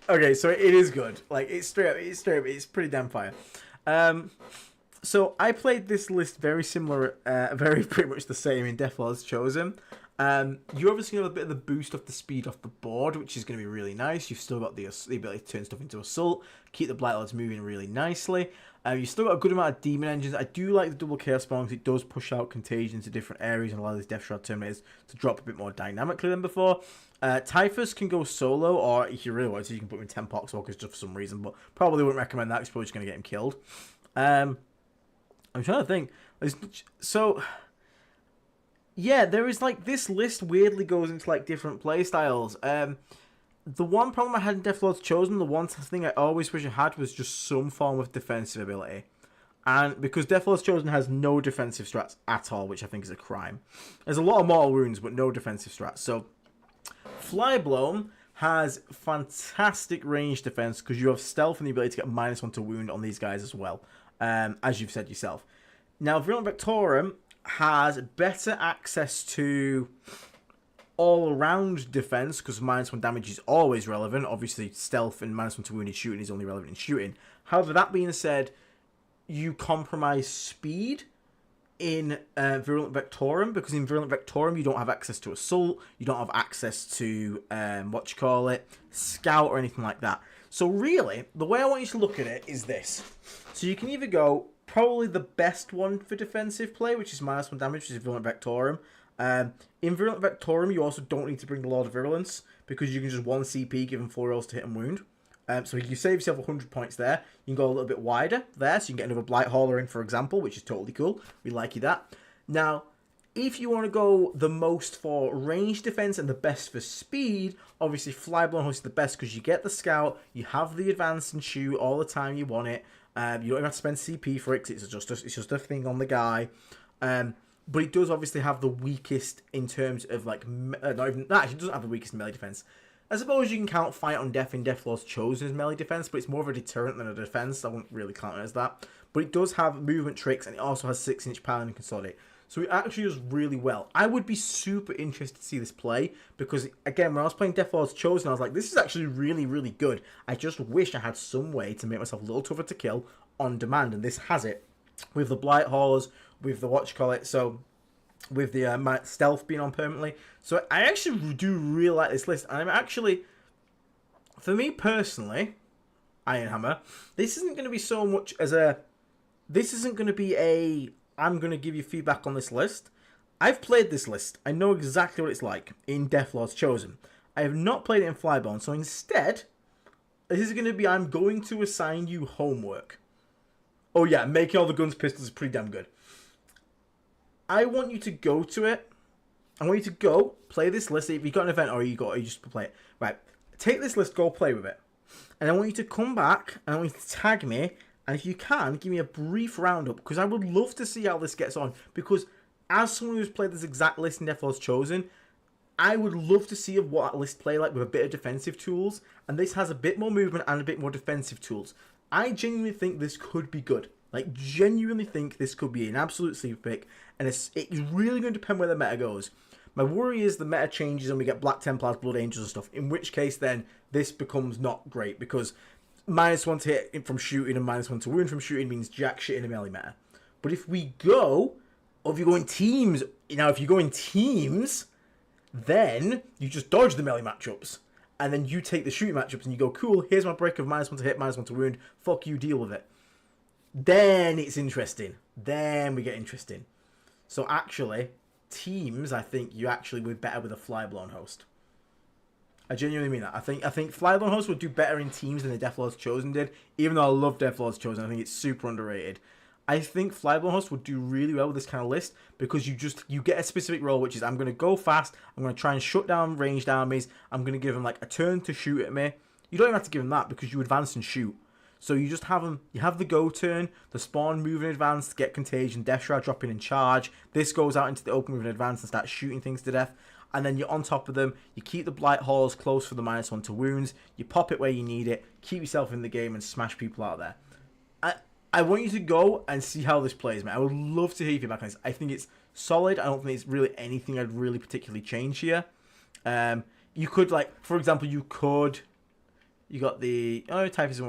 Okay, so it is good. Like it's straight up, it's pretty damn fire. So I played this list very similar, pretty much the same in Death Lord's Chosen. You obviously have a bit of the boost off the speed off the board, which is going to be really nice. You've still got the ability to turn stuff into assault, keep the Blightlords moving really nicely. You've still got a good amount of Demon Engines. I do like the double Chaos Spawn because it does push out Contagion to different areas and allow these Death Shroud Terminators to drop a bit more dynamically than before. Typhus can go solo, or if you really want to, you can put him in 10 Poxwalkers just for some reason, but probably wouldn't recommend that because probably just going to get him killed. I'm trying to think. So, yeah, there is like this list weirdly goes into like different play styles. The one problem I had in Death Lord's Chosen, the one thing I always wish I had was just some form of defensive ability. And because Death Lord's Chosen has no defensive strats at all, which I think is a crime. There's a lot of mortal wounds, but no defensive strats. So, Flyblown has fantastic range defense because you have stealth and the ability to get -1 to wound on these guys as well. As you've said yourself. Now, Virulent Vectorum has better access to all-around defense because -1 damage is always relevant. Obviously, stealth and -1 to wounded shooting is only relevant in shooting. However, that being said, you compromise speed in Virulent Vectorum, because in Virulent Vectorum you don't have access to Assault, you don't have access to, Scout or anything like that. So really, the way I want you to look at it is this. So you can either go, probably the best one for defensive play, which is -1 damage, which is Virulent Vectorum. In Virulent Vectorum, you also don't need to bring the Lord of Virulence, because you can just 1 CP, give him 4 rolls to hit and wound. So you save yourself 100 points there. You can go a little bit wider there, so you can get another Blight Hauler in, for example, which is totally cool. We like you that. Now, if you want to go the most for range defense and the best for speed, obviously Flyblown Host is the best because you get the Scout, you have the advance and shoot all the time you want it. You don't even have to spend CP for it because it's just a thing on the guy. But it does obviously have the weakest in terms of like actually it doesn't have the weakest melee defense. I suppose you can count Fight on Death in Deathlord's Chosen as melee defense, but it's more of a deterrent than a defense. I wouldn't really count it as that. But it does have movement tricks, and it also has 6-inch Paladin Consolidate. So it actually does really well. I would be super interested to see this play, because again, when I was playing Deathlord's Chosen, I was like, this is actually really, really good. I just wish I had some way to make myself a little tougher to kill on demand, and this has it. With the Blight Haulers, with the so with the stealth being on permanently. So I actually do really like this list. And I'm actually, for me personally, Ironhammer, this isn't going to be so much as this isn't going to be I'm going to give you feedback on this list. I've played this list. I know exactly what it's like in Deathlord's Chosen. I have not played it in Flybone. So instead, this is going to be, I'm going to assign you homework. Oh yeah, making all the guns pistols is pretty damn good. I want you to go to it. I want you to go play this list. If you got an event or you just play it. Right. Take this list, go play with it. And I want you to come back and I want you to tag me. And if you can, give me a brief roundup. Because I would love to see how this gets on. Because as someone who's played this exact list in Deathlord's Chosen, I would love to see what that list play like with a bit of defensive tools. And this has a bit more movement and a bit more defensive tools. I genuinely think this could be good. Like, genuinely think this could be an absolute sleeper pick. And it's really going to depend where the meta goes. My worry is the meta changes and we get Black Templars, Blood Angels and stuff. In which case, then, this becomes not great. Because -1 to hit from shooting and -1 to wound from shooting means jack shit in a melee meta. But if we go, or if you go in teams, if you go in teams, then you just dodge the melee matchups. And then you take the shooting matchups and you go, cool, here's my break of -1 to hit, -1 to wound. Fuck you, deal with it. Then it's interesting. Then we get interesting. So actually, teams, I think you actually would better with a Flyblown Host. I genuinely mean that. I think Flyblown Host would do better in teams than the Deathlord's Chosen did. Even though I love Deathlord's Chosen, I think it's super underrated. I think Flyblown Host would do really well with this kind of list because you get a specific role, which is I'm going to go fast, I'm going to try and shut down ranged armies, I'm going to give them like a turn to shoot at me. You don't even have to give them that because you advance and shoot. So you just have them, you have the go turn, the spawn move in advance to get contagion, Death Shroud drop in and charge. This goes out into the open move in advance and starts shooting things to death. And then you're on top of them, you keep the Blight Halls close for the -1 to wounds, you pop it where you need it, keep yourself in the game and smash people out there. I want you to go and see how this plays, man. I would love to hear your feedback on this. I think it's solid. I don't think it's really anything I'd really particularly change here. You could, like, for example, you got the Typhus.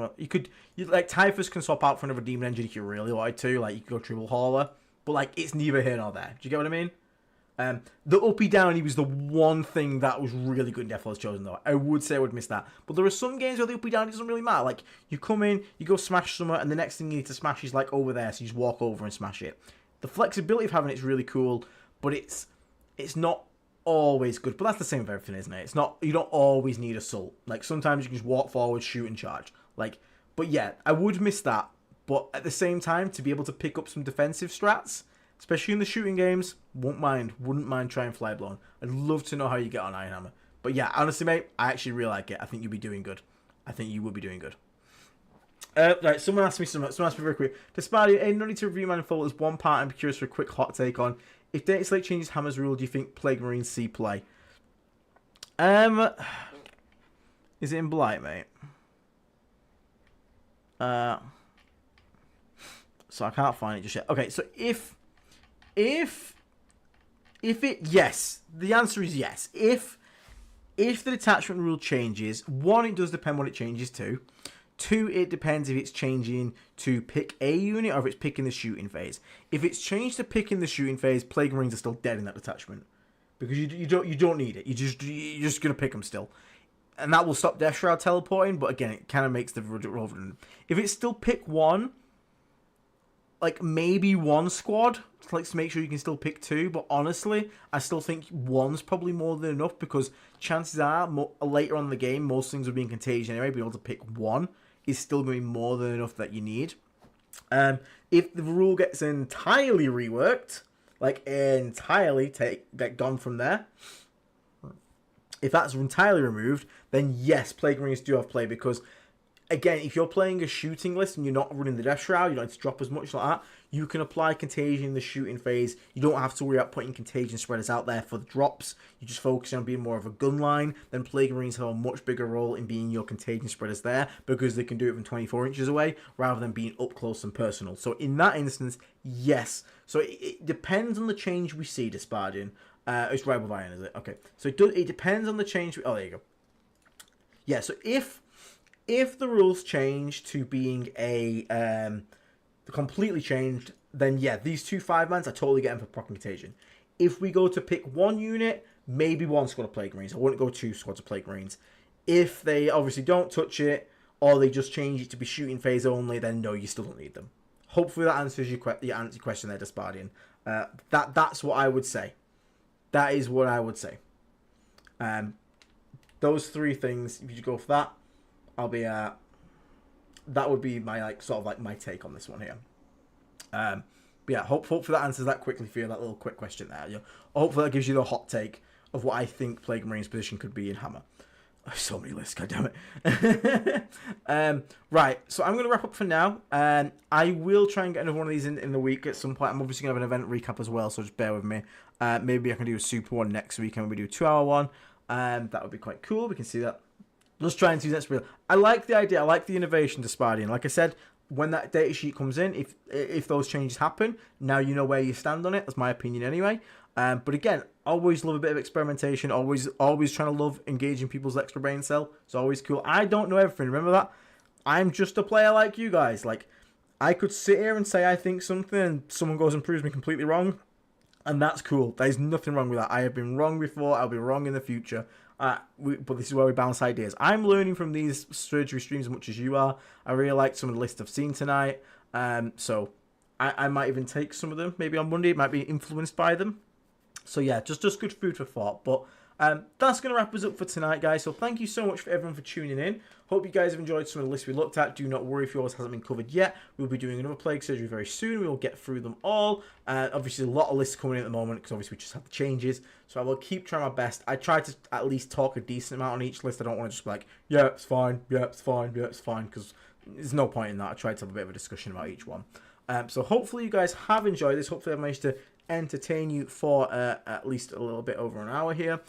Typhus can swap out for another demon engine if you really wanted to. Like you could go triple hauler, but like it's neither here nor there. Do you get what I mean? The uppy downy was the one thing that was really good in Deathlord's Chosen though. I would say I would miss that. But there are some games where the uppy downy doesn't really matter. Like you come in, you go smash somewhere, and the next thing you need to smash is like over there, so you just walk over and smash it. The flexibility of having it's really cool, but it's not always good. But that's the same with everything, isn't it? It's not, you don't always need assault. Like sometimes you can just walk forward, shoot and charge. Like, but yeah, I would miss that. But at the same time, to be able to pick up some defensive strats, especially in the shooting games, wouldn't mind trying Flyblown. I'd love to know how you get on Ironhammer. But yeah, honestly, mate, I actually really like it. I think you'd be doing good. I think you would be doing good. Right, someone asked me very quick. Despite no need to review Manifold, there's one part I'm curious for a quick hot take on. If Data Slate changes Hammer's rule, do you think Plague Marines see play? Is it in Blight, mate? So I can't find it just yet. Okay, so if it, yes, the answer is yes. If the detachment rule changes, one, it does depend what it changes to. 2, it depends if it's changing to pick a unit or if it's picking the shooting phase. If it's changed to picking the shooting phase, Plague Marines are still dead in that detachment because you don't need it. You're just gonna pick them still, and that will stop Death Shroud teleporting. But again, it kind of makes the relevant. If it's still pick 1, like maybe 1 squad, like to make sure you can still pick 2. But honestly, I still think 1's probably more than enough because chances are later on in the game, most things will be in contagion anyway. Being able to pick 1 is still going to be more than enough that you need. If the rule gets entirely reworked, like entirely gone from there, if that's entirely removed, then yes, Plague Marines do have play because, again, if you're playing a shooting list and you're not running the Death Shroud, you don't have to drop as much like that, you can apply Contagion in the shooting phase. You don't have to worry about putting Contagion spreaders out there for the drops. You just focus on being more of a gun line. Then Plague Marines have a much bigger role in being your Contagion spreaders there because they can do it from 24 inches away rather than being up close and personal. So in that instance, yes. So it depends on the change we see, Dispardian. It's Rival Iron, is it? Okay. So it depends on the change. Oh, there you go. Yeah, so if the rules change to being completely changed, then yeah, these 2 5-mans, I totally get them for proc Contagion. If we go to pick 1 unit, maybe 1 squad of Plague Marines. I wouldn't go 2 squads of Plague Marines. If they obviously don't touch it, or they just change it to be shooting phase only, then no, you still don't need them. Hopefully that answers your question there, Dispardian. That's what I would say. That is what I would say. Those 3 things, if you go for that, I'll be that would be my my take on this one here. But yeah, hopefully that answers that quickly for you, that little quick question there. Hopefully that gives you the hot take of what I think Plague Marine's position could be in Hammer. So many lists, goddammit. Right, so I'm going to wrap up for now. I will try and get another one of these in the week at some point. I'm obviously going to have an event recap as well, so just bear with me. Maybe I can do a super one next week and we do a 2-hour one. That would be quite cool. We can see that. Just trying to use that real. I like the idea. I like the innovation to Spardian. Like I said, when that data sheet comes in, if those changes happen, now you know where you stand on it. That's my opinion anyway. But again, always love a bit of experimentation. Always trying to love engaging people's extra brain cell. It's always cool. I don't know everything. Remember that? I'm just a player like you guys. Like, I could sit here and say I think something and someone goes and proves me completely wrong. And that's cool. There's nothing wrong with that. I have been wrong before. I'll be wrong in the future. But this is where we bounce ideas. I'm learning from these surgery streams as much as you are. I really liked some of the lists I've seen tonight. So I might even take some of them. Maybe on Monday. It might be influenced by them. So yeah, just good food for thought. But that's going to wrap us up for tonight, guys. So thank you so much for everyone for tuning in. Hope you guys have enjoyed some of the lists we looked at. Do not worry if yours hasn't been covered yet. We'll be doing another Plague Surgery very soon. We will get through them all. Obviously, a lot of lists coming in at the moment because obviously we just have the changes. So I will keep trying my best. I try to at least talk a decent amount on each list. I don't want to just be like, yeah, it's fine. Yeah, it's fine. Yeah, it's fine. Because there's no point in that. I try to have a bit of a discussion about each one. So hopefully you guys have enjoyed this. Hopefully I've managed to entertain you for at least a little bit over an hour here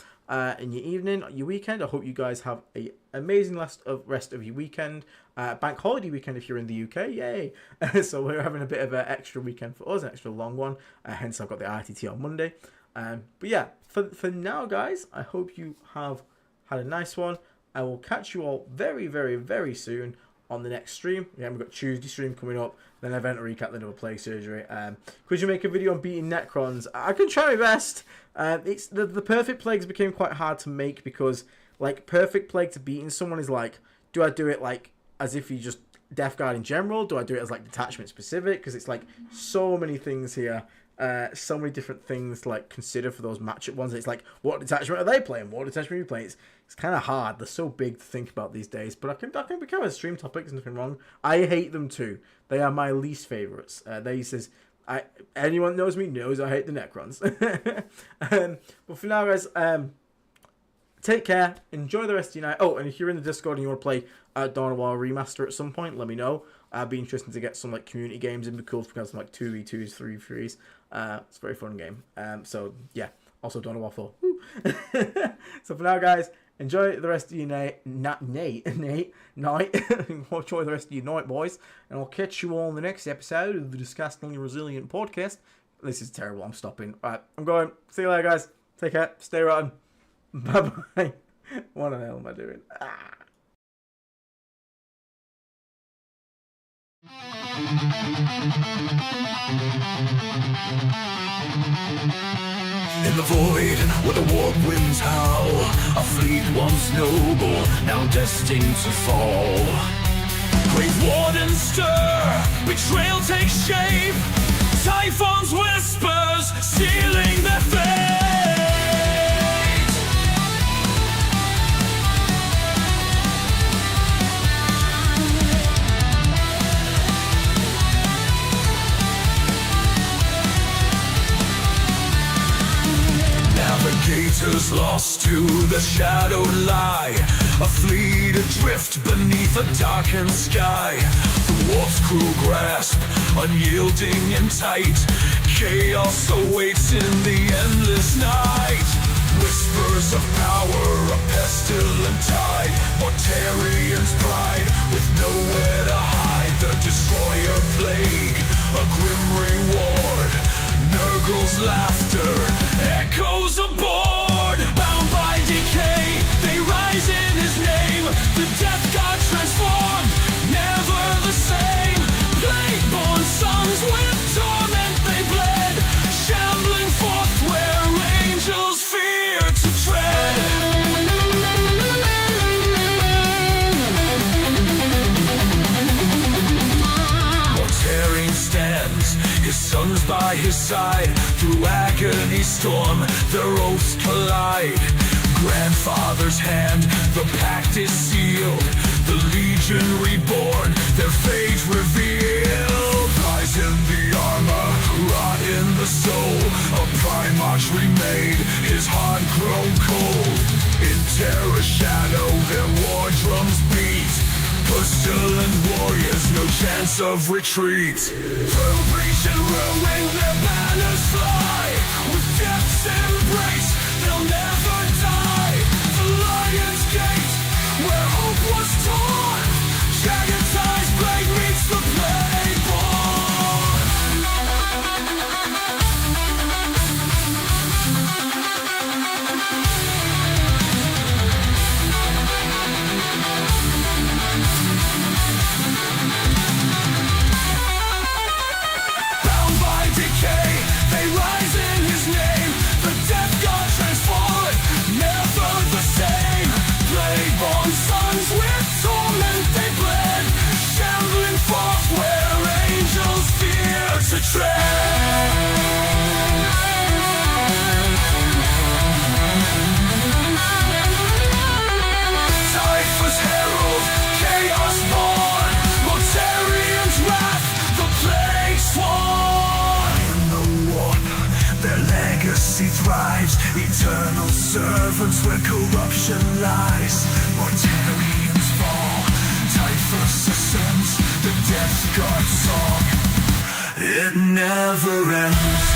in your evening, your weekend. I hope you guys have an amazing rest of your weekend. Bank holiday weekend if you're in the UK, yay! So we're having a bit of an extra weekend for us, an extra long one. Hence I've got the RTT on Monday. But yeah, for now, guys, I hope you have had a nice one. I will catch you all very, very, very soon on the next stream. Yeah, we've got Tuesday stream coming up, then event recap, then another Plague Surgery. Could you make a video on beating Necrons? I can try my best. It's the perfect plagues became quite hard to make because like perfect plague to beating someone is like, do I do it like as if you just Death Guard in general? Do I do it as like detachment specific? Because it's like so many things here. So many different things to like consider for those matchup ones. It's like, what detachment are they playing? What detachment are you playing? It's kind of hard. They're so big to think about these days. But I can become a stream topic. There's nothing wrong. I hate them too. They are my least favorites. Anyone knows me knows I hate the Necrons. But for now, guys, take care. Enjoy the rest of your night. Oh, and if you're in the Discord and you want to play Dawn of War Remaster at some point, let me know. It'd be interesting to get some like community games in. Be cool to have some like 2v2s, 3v3s. It's a very fun game. So yeah. Also Dawn of War 4. Woo. So for now, guys, enjoy the rest of your night. Enjoy the rest of your night, boys. And I'll catch you all in the next episode of the Disgustingly Resilient Podcast. This is terrible. I'm stopping. Alright, I'm going. See you later, guys. Take care. Stay rotten. Bye bye. What the hell am I doing? In the void, where the warp winds howl, a fleet once noble, now destined to fall. Great wardens stir, betrayal takes shape, Typhon's whispers sealing their fate. Navigators lost to the shadowed lie, a fleet adrift beneath a darkened sky. The warp's cruel grasp, unyielding and tight, chaos awaits in the endless night. Whispers of power, a pestilent tide, Mortarian's pride, with nowhere to hide. The destroyer plague, a grim reward, Nurgle's laughter echoes aboard. Bound by decay, they rise in his name. The death god transformed, never the same. Plague-born sons with torment they bled, shambling forth where angels fear to tread. Mortarian stands, his sons by his side. Through agony storm, their oaths collide. Grandfather's hand, the pact is sealed. The legion reborn, their fate revealed. Lies in the armor, rot in the soul. A Primarch remade, his heart grown cold. In terror shadow, their war drums beat. Pestilent warriors, no chance of retreat. Through breach and ruin, their banners fly. With death's embrace, they'll never die. The lion's gate, where hope was torn. Jagged ties, blade meets the plague-born. Typhus herald, chaos born, Mortarian's wrath, the plague sworn. In the warp, their legacy thrives, eternal servants where corruption lies. Mortarians fall, Typhus ascends, the death god song, it never ends.